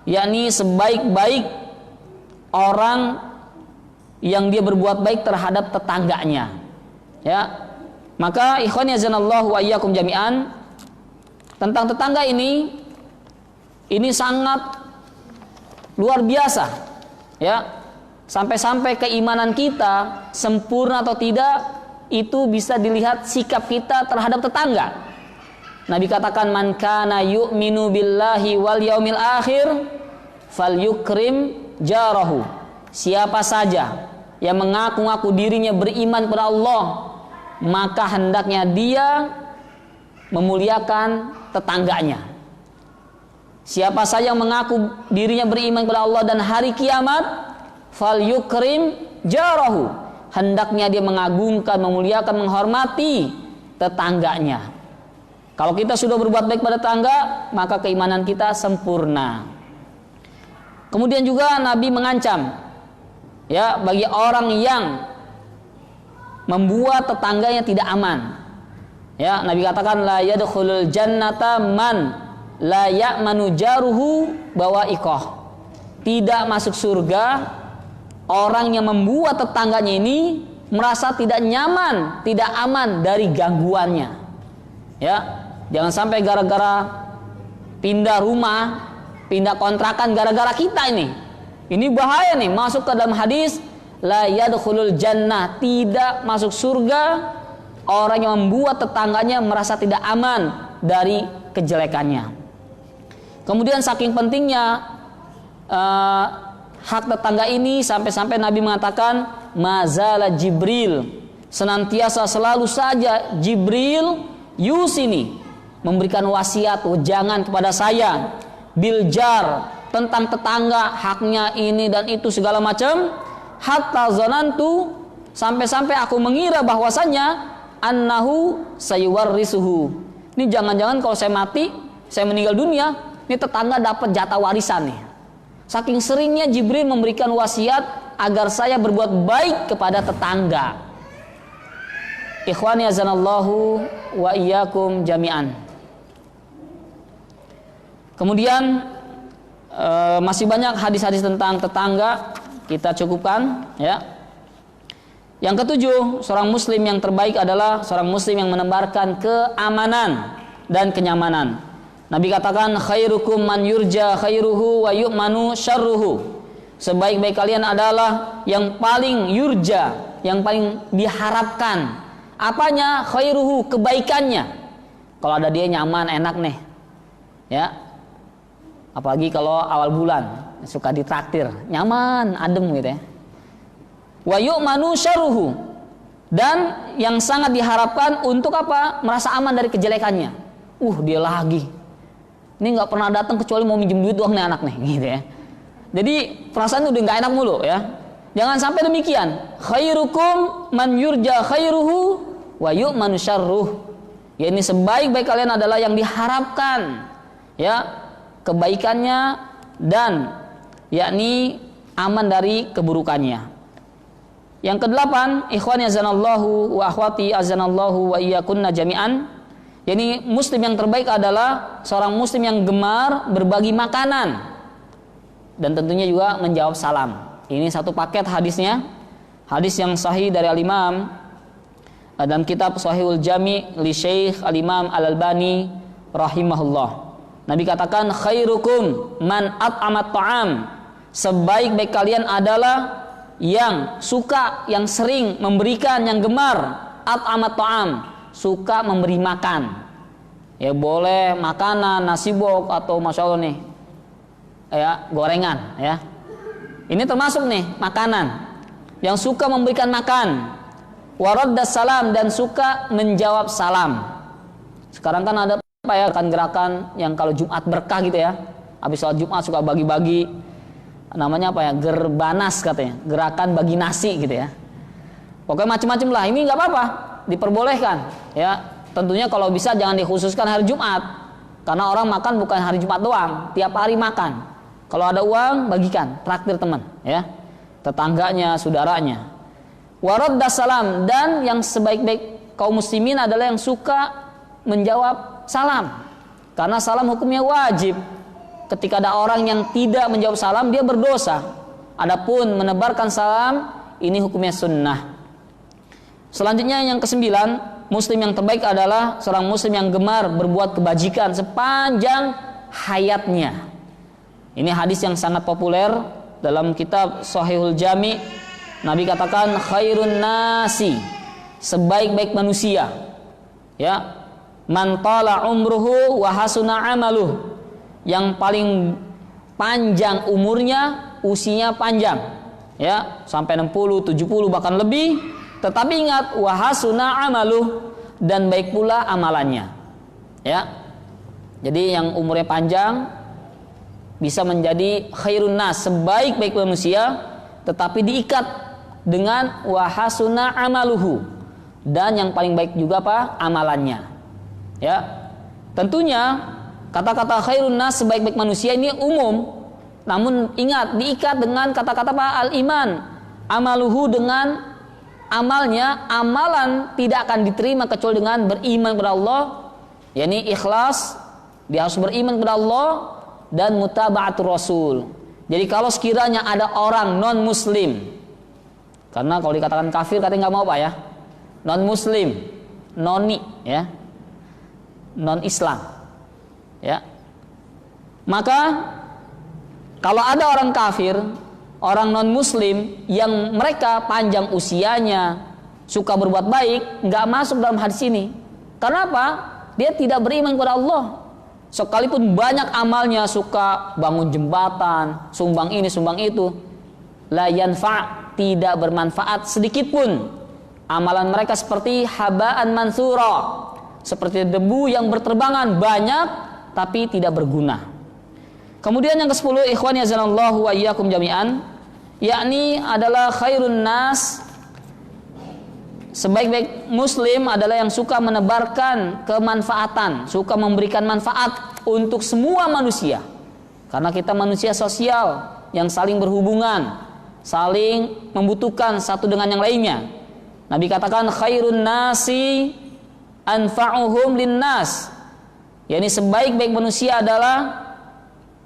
yakni sebaik-baik orang yang dia berbuat baik terhadap tetangganya. Ya. Maka ikhwan yazanallahu wa iyyakum jami'an, tentang tetangga ini sangat luar biasa. Ya. Sampai-sampai keimanan kita sempurna atau tidak itu bisa dilihat sikap kita terhadap tetangga. Nabi katakan, man kana yu'minu billahi wal yaumil akhir falyukrim jarahu. Siapa saja yang mengaku-ngaku dirinya beriman kepada Allah, maka hendaknya dia memuliakan tetangganya. Siapa saja yang mengaku dirinya beriman kepada Allah dan hari kiamat, falyukrim jarahu, hendaknya dia mengagungkan, memuliakan, menghormati tetangganya. Kalau kita sudah berbuat baik pada tetangga, maka keimanan kita sempurna. Kemudian juga Nabi mengancam, ya, bagi orang yang membuat tetangganya tidak aman. Ya, Nabi katakan, la yadkhulul jannata man la ya'manu jaruhu bawa'iqah. Tidak masuk surga orang yang membuat tetangganya ini merasa tidak nyaman, tidak aman dari gangguannya. Ya, jangan sampai gara-gara pindah rumah, pindah kontrakan gara-gara kita ini. Ini bahaya nih, masuk ke dalam hadis la yadkhulul jannah, tidak masuk surga orang yang membuat tetangganya merasa tidak aman dari kejelekannya. Kemudian saking pentingnya hak tetangga ini sampai-sampai Nabi mengatakan mazala Jibril, senantiasa selalu saja Jibril yusini, memberikan wasiat, jangan kepada saya biljar, tentang tetangga, haknya ini dan itu segala macam, hatta zanantu, sampai-sampai aku mengira bahwasannya annahu sayuwarrisuhu, ini jangan-jangan kalau saya mati, saya meninggal dunia, ini tetangga dapat jatah warisan nih. Saking seringnya Jibril memberikan wasiat agar saya berbuat baik kepada tetangga. Ikhwani azanallahu wa iyyakum jami'an. Kemudian masih banyak hadis-hadis tentang tetangga, kita cukupkan, ya. Yang ketujuh, seorang muslim yang terbaik adalah seorang muslim yang menebarkan keamanan dan kenyamanan. Nabi katakan, khairukum man yurja khairuhu wa yu'manu syarruhu. Sebaik-baik kalian adalah yang paling yurja, yang paling diharapkan. Apanya? Khairuhu, kebaikannya. Kalau ada dia nyaman, enak nih. Ya. Apalagi kalau awal bulan, suka ditraktir, nyaman, adem gitu ya. Wa yu'manu syarruhu. Dan yang sangat diharapkan untuk apa? Merasa aman dari kejelekannya. Dia lagi. Ini nggak pernah datang kecuali mau minjem duit doang nih anak nih, gitu ya. Jadi perasaan udah nggak enak mulu ya. Jangan sampai demikian. Khairukum man yurja khairuhu wa yu'manu syarruh. Ya, ini sebaik-baik kalian adalah yang diharapkan, ya, kebaikannya dan yakni aman dari keburukannya. Yang kedelapan, ikhwani azanallahu wa akhwati azanallahu wa iyyakunna jami'an. Yani muslim yang terbaik adalah seorang muslim yang gemar berbagi makanan dan tentunya juga menjawab salam. Ini satu paket hadisnya. Hadis yang sahih dari Al-Imam dalam kitab Sahihul Jami' li Syekh Al-Imam Al-Albani rahimahullah. Nabi katakan, khairukum man at'amat ta'am. Sebaik-baik kalian adalah yang suka, yang sering memberikan, yang gemar at'amat ta'am, suka memberi makan. Ya, boleh makanan, nasi bok atau masya Allah nih, ya, gorengan, ya. Ini termasuk nih makanan. Yang suka memberikan makan. Waraddas salam, dan suka menjawab salam. Sekarang kan ada apa ya, gerakan yang kalau Jumat berkah gitu ya. Habis sholat Jumat suka bagi-bagi, namanya apa ya, gerbanas katanya, gerakan bagi nasi gitu ya. Pokoknya macam-macam lah. Ini nggak apa-apa, diperbolehkan ya. Tentunya kalau bisa jangan dikhususkan hari Jumat, karena orang makan bukan hari Jumat doang, tiap hari makan. Kalau ada uang bagikan, traktir teman ya, tetangganya, saudaranya. Waraddas salam, dan yang sebaik-baik kaum muslimin adalah yang suka menjawab salam, karena salam hukumnya wajib. Ketika ada orang yang tidak menjawab salam, dia berdosa. Adapun menebarkan salam, ini hukumnya sunnah. Selanjutnya yang ke-9, muslim yang terbaik adalah seorang muslim yang gemar berbuat kebajikan sepanjang hayatnya. Ini hadis yang sangat populer dalam kitab Shahihul Jami. Nabi katakan khairun nasi, sebaik-baik manusia ya, man tala umruhu wa hasuna amaluh, yang paling panjang umurnya, usianya panjang ya, sampai 60, 70 bahkan lebih. Tetapi ingat, wa hasuna amaluh, dan baik pula amalannya ya. Jadi yang umurnya panjang bisa menjadi khairun nas, sebaik-baik manusia, tetapi diikat dengan wa hasuna amaluhu, dan yang paling baik juga apa? Amalannya ya. Tentunya kata-kata khairun nas, sebaik-baik manusia, ini umum. Namun ingat, diikat dengan kata-kata apa? Al-iman. Amaluhu, dengan amalnya. Amalan tidak akan diterima kecuali dengan beriman kepada Allah, yakni ikhlas, dia harus beriman kepada Allah, dan mutaba'atur rasul. Jadi kalau sekiranya ada orang non muslim, karena kalau dikatakan kafir katanya nggak mau apa ya, non muslim, noni ya, non Islam ya, maka kalau ada orang kafir, orang non muslim yang mereka panjang usianya, suka berbuat baik, nggak masuk dalam hadis ini. Karena apa? Dia tidak beriman kepada Allah. Sekalipun banyak amalnya, suka bangun jembatan, sumbang ini, sumbang itu, la yanfa', tidak bermanfaat sedikit pun. Amalan mereka seperti haba'an mansura, seperti debu yang berterbangan banyak tapi tidak berguna. Kemudian yang ke-10, ikhwan yazanallahu wa iyyakum jami'an, yakni adalah khairun nas, sebaik-baik muslim adalah yang suka menebarkan kemanfaatan, suka memberikan manfaat untuk semua manusia. Karena kita manusia sosial yang saling berhubungan, saling membutuhkan satu dengan yang lainnya. Nabi katakan khairun nasi anfa'uhum linnas, yakni sebaik-baik manusia adalah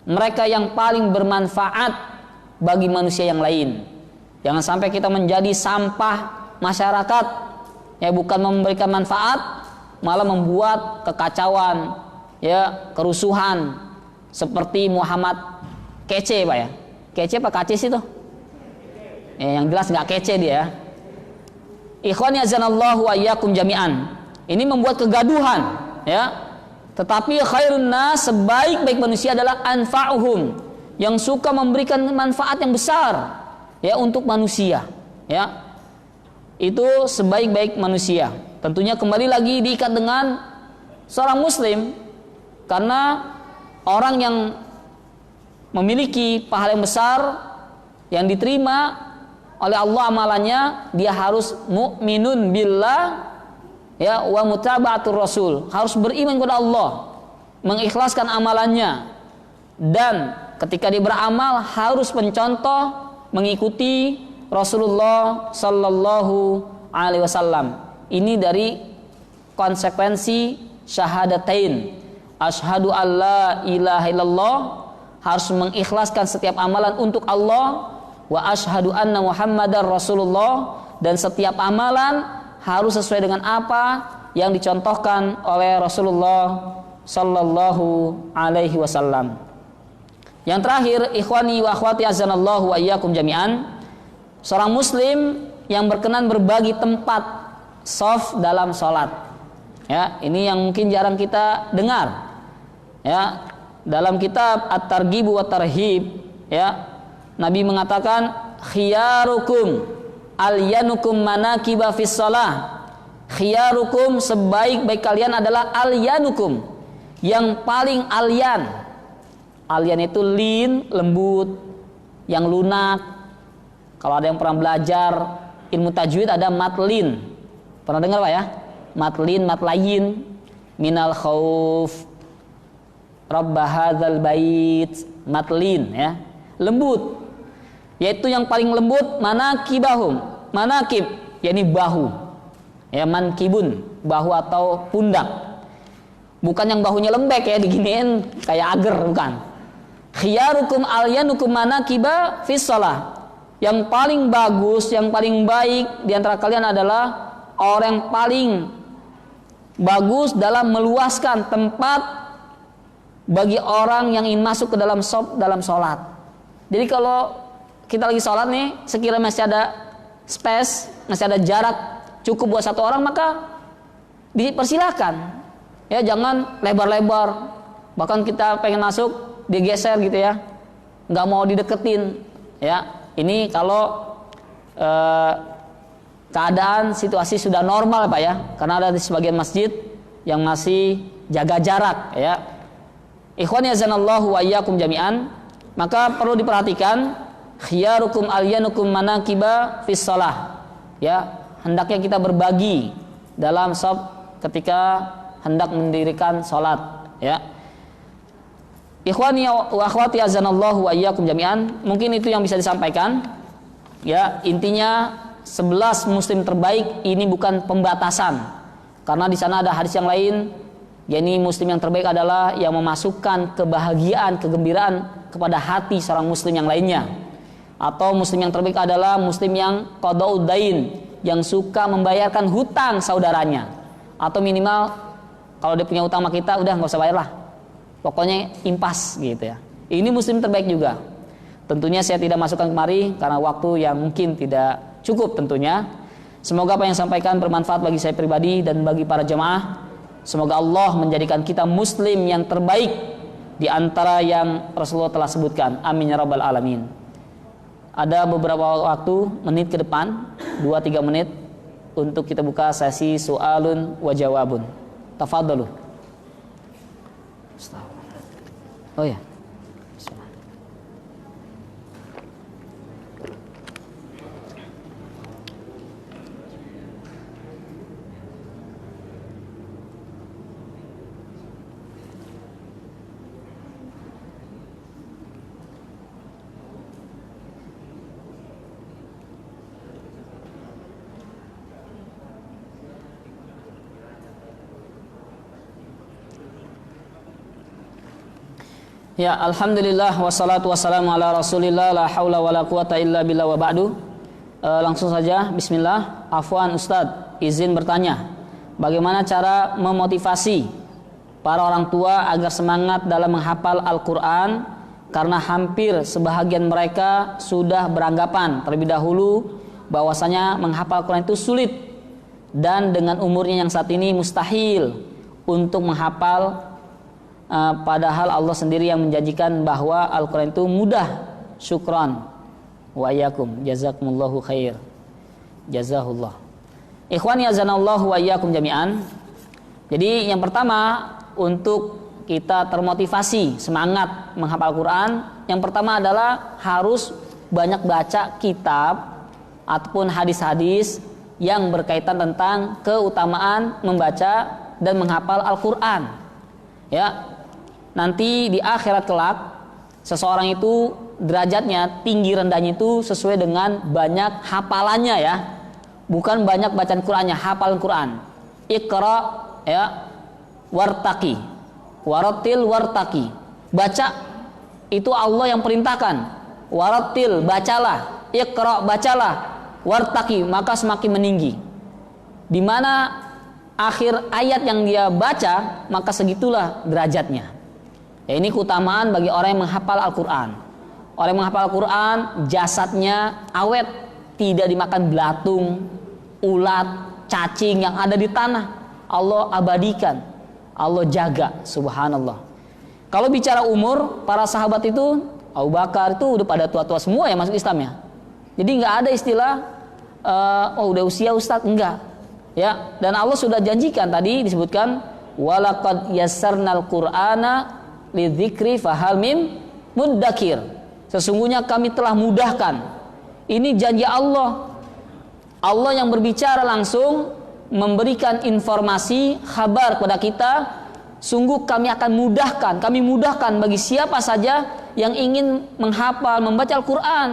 mereka yang paling bermanfaat bagi manusia yang lain. Jangan sampai kita menjadi sampah masyarakat, ya, bukan memberikan manfaat, malah membuat kekacauan, ya, kerusuhan, seperti Muhammad kece, Pak ya. Kece apa kacis itu? Yang jelas nggak kece dia ya. Ikhwan yazanallahu wa iyyakum jami'an. Ini membuat kegaduhan, ya. Tetapi khairun nas, sebaik-baik manusia adalah anfa'uhum, yang suka memberikan manfaat yang besar ya untuk manusia, ya. Itu sebaik-baik manusia. Tentunya kembali lagi diikat dengan seorang muslim, karena orang yang memiliki pahala yang besar yang diterima oleh Allah amalannya, dia harus mu'minun billah, ya, wa mutaba'atur rasul, harus beriman kepada Allah, mengikhlaskan amalannya, dan ketika dia beramal harus mencontoh, mengikuti Rasulullah sallallahu alaihi wasallam. Ini dari konsekuensi syahadatain, asyhadu alla ilaha illallah, harus mengikhlaskan setiap amalan untuk Allah, wa asyhadu anna muhammadar rasulullah, dan setiap amalan harus sesuai dengan apa yang dicontohkan oleh Rasulullah sallallahu alaihi wasallam. Yang terakhir, ikhwani wa akhwati azanallahu wa iyyakum jami'an, seorang muslim yang berkenan berbagi tempat shaf dalam sholat. Ya, ini yang mungkin jarang kita dengar. Ya, dalam kitab At-Targhib wa Tarhib, ya, Nabi mengatakan khiyarukum alyanukum manakiba fis shalah. Khiyarukum, sebaik-baik kalian adalah alyanukum, yang paling alyan. Alyan itu lin, lembut, yang lunak. Kalau ada yang pernah belajar ilmu tajwid ada matlin. Pernah dengar Pak ya? Matlin, matlayin, minal khauf, rabba hadzal bait, matlin ya. Lembut. Yaitu yang paling lembut manakibahum. Manakib yakni bahu. Ya, mankibun, bahu atau pundak. Bukan yang bahunya lembek ya, diginiin kayak agar, bukan. Khiyarukum alyanukum manakiba fis shalah. Yang paling bagus, yang paling baik di antara kalian adalah orang yang paling bagus dalam meluaskan tempat bagi orang yang ingin masuk ke dalam sholat. Jadi kalau kita lagi sholat nih, sekiranya masih ada space, masih ada jarak cukup buat satu orang, maka dipersilakan. Ya, jangan lebar-lebar. Bahkan kita pengen masuk digeser gitu ya, nggak mau dideketin. Ya, ini kalau keadaan situasi sudah normal Pak ya, karena ada di sebagian masjid yang masih jaga jarak ya. Ikhwani azanallahu wa iyyakum jami'an, maka perlu diperhatikan khiyarukum alyanukum manakiba fis shalah. Ya, hendaknya kita berbagi dalam shaf ketika hendak mendirikan sholat ya. Ikhwani wa akhwati azanallahu wa iyyakum jami'an, mungkin itu yang bisa disampaikan ya. Intinya 11 muslim terbaik ini bukan pembatasan, karena di sana ada hadis yang lain, yakni muslim yang terbaik adalah yang memasukkan kebahagiaan, kegembiraan kepada hati seorang muslim yang lainnya. Atau muslim yang terbaik adalah muslim yang qada'ud dain, yang suka membayarkan hutang saudaranya. Atau minimal kalau dia punya hutang sama kita, udah nggak usah bayar lah, pokoknya impas gitu ya. Ini muslim terbaik juga. Tentunya saya tidak masukkan kemari karena waktu yang mungkin tidak cukup tentunya. Semoga apa yang sampaikan bermanfaat bagi saya pribadi dan bagi para jemaah. Semoga Allah menjadikan kita muslim yang terbaik di antara yang Rasulullah telah sebutkan. Amin ya rabbal alamin. Ada beberapa waktu, menit ke depan, 2-3 menit untuk kita buka sesi soalun wa jawabun. Tafadhalu. Oh ya. Ya, alhamdulillah wassalatu wassalamu ala rasulillah la haula wala quwata illa billah wa ba'du. Langsung saja, bismillah. Afwan Ustadz, izin bertanya, bagaimana cara memotivasi para orang tua agar semangat dalam menghafal Al-Quran, karena hampir sebahagian mereka sudah beranggapan terlebih dahulu bahwasanya menghafal Al-Quran itu sulit, dan dengan umurnya yang saat ini mustahil untuk menghafal. Padahal Allah sendiri yang menjanjikan bahwa Al-Quran itu mudah. Syukran wa iyyakum, jazakumullahu khair, jazahullah. Ikhwani azanallahu wa iyyakum jami'an. Jadi yang pertama, untuk kita termotivasi semangat menghafal Al-Quran, yang pertama adalah harus banyak baca kitab ataupun hadis-hadis yang berkaitan tentang keutamaan membaca dan menghafal Al-Quran. Ya, nanti di akhirat kelak seseorang itu derajatnya tinggi rendahnya itu sesuai dengan banyak hafalannya ya, bukan banyak bacaan Qurannya, hafalan Quran. Iqra ya wartaqi, warattil wartaqi, baca itu Allah yang perintahkan. Warattil, bacalah. Iqra, bacalah. Wartaqi, maka semakin meninggi. Di mana akhir ayat yang dia baca, maka segitulah derajatnya. Ya, ini keutamaan bagi orang yang menghafal Al-Quran. Orang yang menghafal Al-Quran, jasadnya awet, tidak dimakan belatung, ulat, cacing yang ada di tanah. Allah abadikan, Allah jaga, subhanallah. Kalau bicara umur, para sahabat itu Abu Bakar itu udah pada tua-tua semua ya masuk Islam ya. Jadi nggak ada istilah oh udah usia ustadz, enggak. Ya, dan Allah sudah janjikan tadi disebutkan walaqad yassarnal qur'ana lidzikri fahal mim muddakir. Sesungguhnya kami telah mudahkan. Ini janji Allah. Allah yang berbicara langsung memberikan informasi kabar kepada kita. Sungguh kami akan mudahkan, kami mudahkan bagi siapa saja yang ingin menghafal, membaca Al-Quran.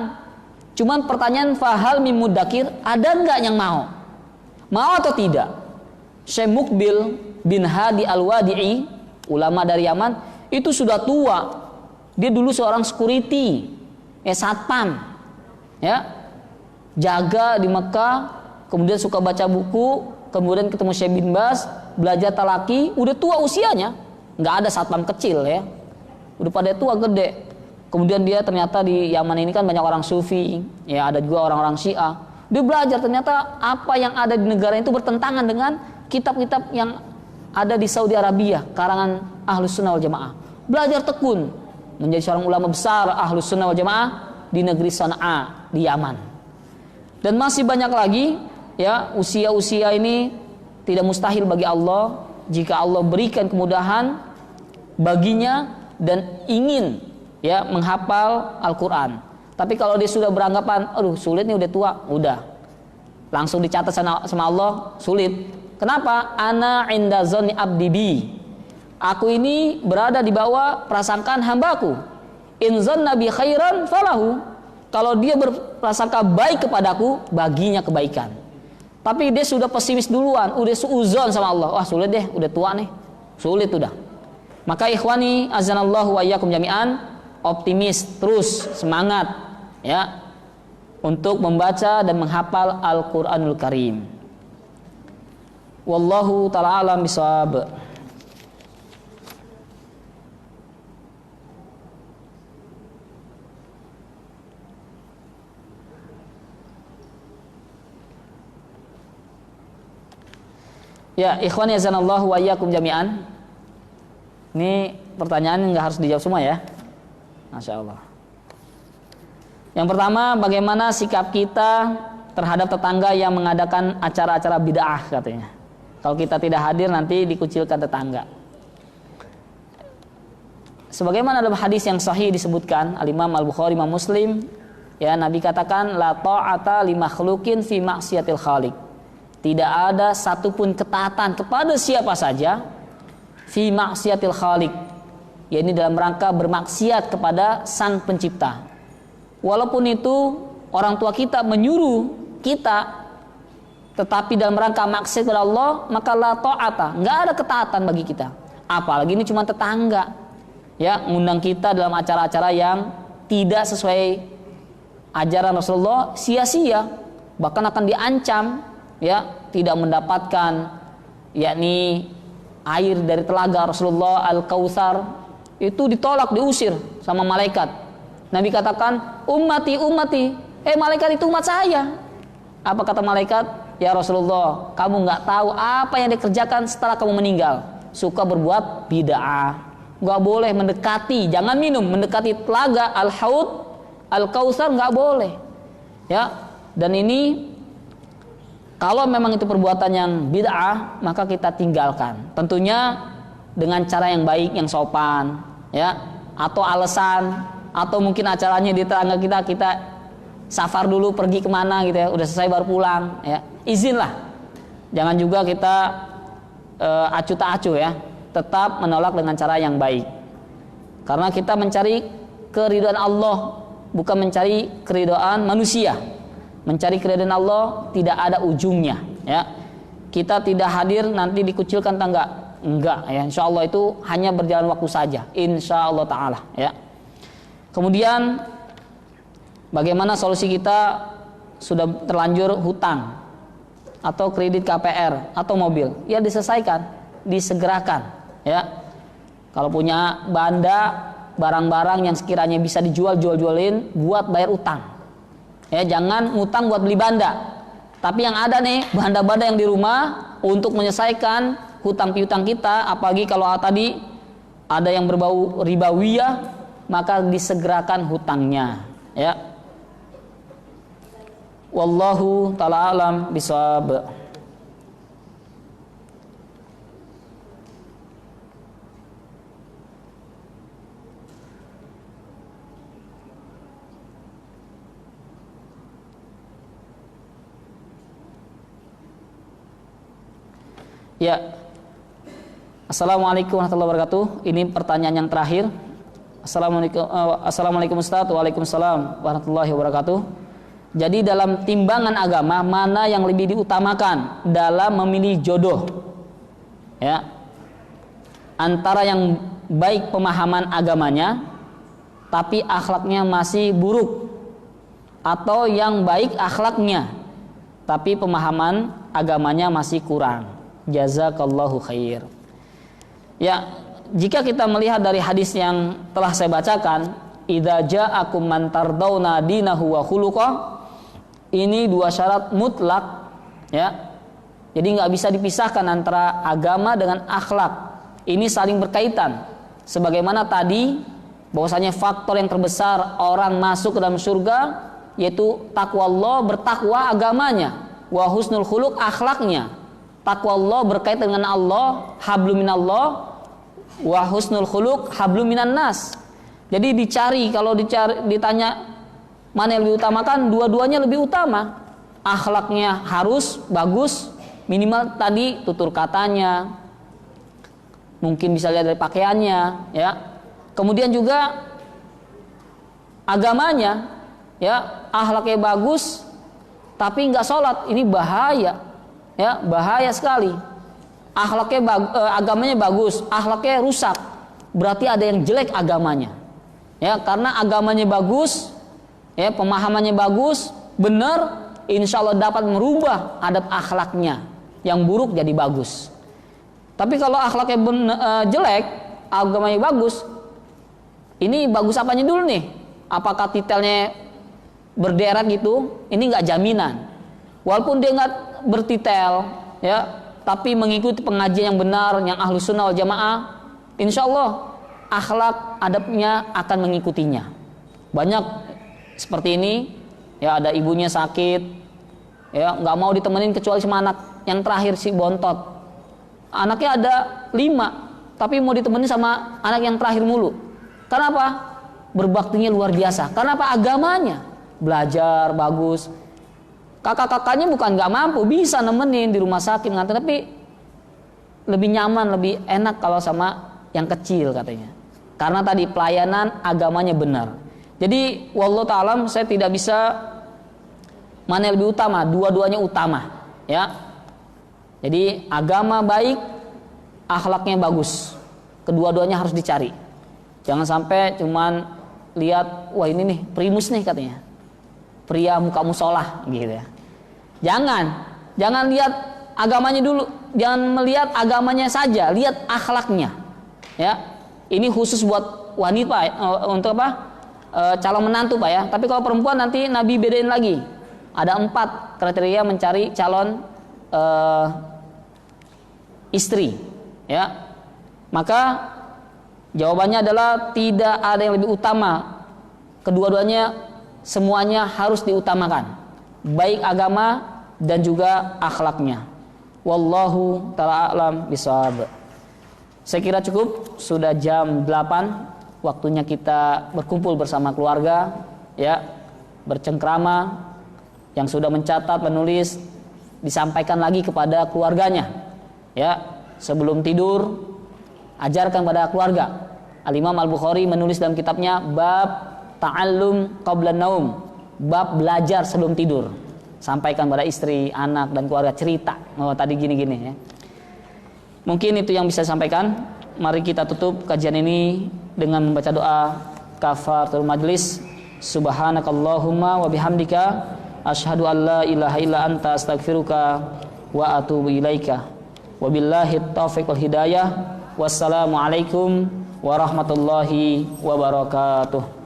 Cuman pertanyaan fahal mim muddakir, ada enggak yang mau? Mau atau tidak? Syekh Mukbil bin Hadi Al-Wadi'i, ulama dari Yaman, itu sudah tua. Dia dulu seorang security, satpam, ya, jaga di Mekah, kemudian suka baca buku, kemudian ketemu Syekh bin Baz, belajar talaki, udah tua usianya, nggak ada satpam kecil ya, udah pada tua gede. Kemudian dia ternyata di Yaman ini kan banyak orang sufi, ya ada juga orang-orang Syiah. Dia belajar ternyata apa yang ada di negara itu bertentangan dengan kitab-kitab yang ada di Saudi Arabia, karangan Ahlus Sunnah wal Jamaah. Belajar tekun, menjadi seorang ulama besar Ahlus Sunnah wal Jamaah di negeri Sana'a di Yaman. Dan masih banyak lagi, ya, usia-usia ini tidak mustahil bagi Allah jika Allah berikan kemudahan baginya dan ingin, ya, menghafal Al-Quran. Tapi kalau dia sudah beranggapan, aduh sulit nih, udah tua, udah langsung dicatat sama Allah, sulit. Kenapa? Ana inda zonni abdi bi. Aku ini berada di bawah prasangkaan hambaku. In zanna bi khairan falahu. Kalau dia berprasangka baik kepadaku, baginya kebaikan. Tapi dia sudah pesimis duluan, udah suuzon sama Allah. Wah sulit deh, udah tua nih, sulit udah. Maka ikhwani azanallahu wa iyyakum jami'an, optimis terus, semangat, ya, untuk membaca dan menghafal Al-Qur'anul Karim. Wallahu ta'ala alam bisawab. Ya, ikhwani azanallahu wa iyyakum jami'an. Ini pertanyaan nggak harus dijawab semua ya. Masya Allah. Yang pertama, bagaimana sikap kita terhadap tetangga yang mengadakan acara-acara bid'ah katanya. Kalau kita tidak hadir nanti dikucilkan tetangga. Sebagaimana dalam hadis yang sahih disebutkan Al-Imam Al-Bukhari, Imam Muslim, ya, Nabi katakan la ta'ata li makhluqin fi maksiatil khaliq. Tidak ada satupun ketaatan kepada siapa saja fi maksiatil khaliq, yakni dalam rangka bermaksiat kepada sang pencipta. Walaupun itu orang tua kita menyuruh kita, tetapi dalam rangka maksiat kepada Allah, maka la ta'ata, enggak ada ketaatan bagi kita. Apalagi ini cuma tetangga, ya, ngundang kita dalam acara-acara yang tidak sesuai ajaran Rasulullah, sia-sia, bahkan akan diancam, ya, tidak mendapatkan, yakni air dari telaga Rasulullah Al-Kautsar, itu ditolak, diusir sama malaikat. Nabi katakan, ummati, ummati, malaikat itu umat saya. Apa kata malaikat? Ya Rasulullah, kamu nggak tahu apa yang dikerjakan setelah kamu meninggal. Suka berbuat bid'ah, nggak boleh mendekati, jangan minum, mendekati telaga Al-Haud Al-Kautsar nggak boleh, ya. Dan ini kalau memang itu perbuatan yang bid'ah, maka kita tinggalkan. Tentunya dengan cara yang baik, yang sopan, ya. Atau alasan, atau mungkin acaranya di tetangga kita safar dulu, pergi kemana gitu ya, udah selesai baru pulang, ya. Izinlah. Jangan juga kita acuh tak acuh ya. Tetap menolak dengan cara yang baik. Karena kita mencari keridhaan Allah, bukan mencari keridhaan manusia. Mencari keridhaan Allah tidak ada ujungnya, ya. Kita tidak hadir nanti dikucilkan tangga, enggak, ya. Insya Allah itu hanya berjalan waktu saja, insya Allah taala, ya. Kemudian bagaimana solusi kita sudah terlanjur hutang atau kredit KPR atau mobil, ya diselesaikan, disegerakan, ya. Kalau punya banda barang-barang yang sekiranya bisa jualin buat bayar utang. Ya, jangan ngutang buat beli banda. Tapi yang ada nih banda-banda yang di rumah untuk menyelesaikan hutang piutang kita, apalagi kalau tadi ada yang berbau ribawiyah, maka disegerakan hutangnya, ya. Wallahu ta'ala alam bishawab. Ya. Assalamualaikum warahmatullahi wabarakatuh. Ini pertanyaan yang terakhir. Assalamualaikum Ustaz. Waalaikumsalam warahmatullahi wabarakatuh. Jadi dalam timbangan agama mana yang lebih diutamakan dalam memilih jodoh? Ya. Antara yang baik pemahaman agamanya tapi akhlaknya masih buruk, atau yang baik akhlaknya tapi pemahaman agamanya masih kurang. Jazakallahu khair. Ya, jika kita melihat dari hadis yang telah saya bacakan, idza ja'akum man tardawna dinahu wa khuluqah, ini dua syarat mutlak, ya. Jadi nggak bisa dipisahkan antara agama dengan akhlak. Ini saling berkaitan. Sebagaimana tadi bahwasanya faktor yang terbesar orang masuk ke dalam surga yaitu takwa Allah, bertakwa agamanya, wa husnul khuluq akhlaknya. Takwa Allah berkaitan dengan Allah, hablum minallah, wa husnul khuluq hablum minan nas. Jadi kalau ditanya mana yang lebih utamakan, dua-duanya lebih utama. Akhlaknya harus bagus, minimal tadi tutur katanya, mungkin bisa lihat dari pakaiannya, ya. Kemudian juga agamanya, ya, akhlaknya bagus tapi nggak sholat, ini bahaya. Ya, bahaya sekali. Agamanya bagus, akhlaknya rusak, berarti ada yang jelek agamanya. Ya, karena agamanya bagus, ya, pemahamannya bagus, benar, insya Allah dapat merubah adab akhlaknya yang buruk jadi bagus. Tapi kalau akhlaknya jelek, agamanya bagus, ini bagus apanya dulu nih? Apakah titelnya berderet gitu? Ini nggak jaminan. Walaupun dia nggak bertitel, ya, tapi mengikuti pengajian yang benar, yang ahlu sunnah wal jamaah, insya Allah akhlak adabnya akan mengikutinya. Banyak seperti ini, ya, ada ibunya sakit, ya, nggak mau ditemenin kecuali sama anak yang terakhir si bontot. Anaknya ada 5, tapi mau ditemenin sama anak yang terakhir mulu. Kenapa? Berbaktinya luar biasa. Kenapa? Agamanya belajar bagus. Kakak-kakaknya bukan nggak mampu, bisa nemenin di rumah sakit nganter, tapi lebih nyaman, lebih enak kalau sama yang kecil katanya. Karena tadi pelayanan agamanya benar. Jadi wallahu ta'ala saya tidak bisa mana yang lebih utama, dua-duanya utama, ya. Jadi agama baik, akhlaknya bagus. Kedua-duanya harus dicari. Jangan sampai cuman lihat, wah ini nih primus nih katanya, pria muka musolah gitu ya. Jangan lihat agamanya dulu, jangan melihat agamanya saja, lihat akhlaknya. Ya, ini khusus buat wanita, untuk apa? Calon menantu Pak ya. Tapi kalau perempuan nanti Nabi bedain lagi. Ada 4 kriteria mencari calon istri. Ya, maka jawabannya adalah tidak ada yang lebih utama. Kedua-duanya semuanya harus diutamakan, baik agama dan juga akhlaknya. Wallahu ta'ala a'lam bishawab. Saya kira cukup, sudah jam 8, waktunya kita berkumpul bersama keluarga, ya, bercengkrama. Yang sudah mencatat, menulis, disampaikan lagi kepada keluarganya. Ya, sebelum tidur ajarkan pada keluarga. Al-Imam Al-Bukhari menulis dalam kitabnya bab ta'allum qabla naum, bab belajar sebelum tidur. Sampaikan pada istri, anak dan keluarga, cerita, oh tadi gini-gini ya. Mungkin itu yang bisa sampaikan. Mari kita tutup kajian ini dengan membaca doa kafaratul majlis. Subhanakallahumma wa bihamdika asyhadu an la ilaha illa anta astaghfiruka wa atubu ilaika. Wabillahi taufiq wal hidayah. Wassalamualaikum warahmatullahi wabarakatuh.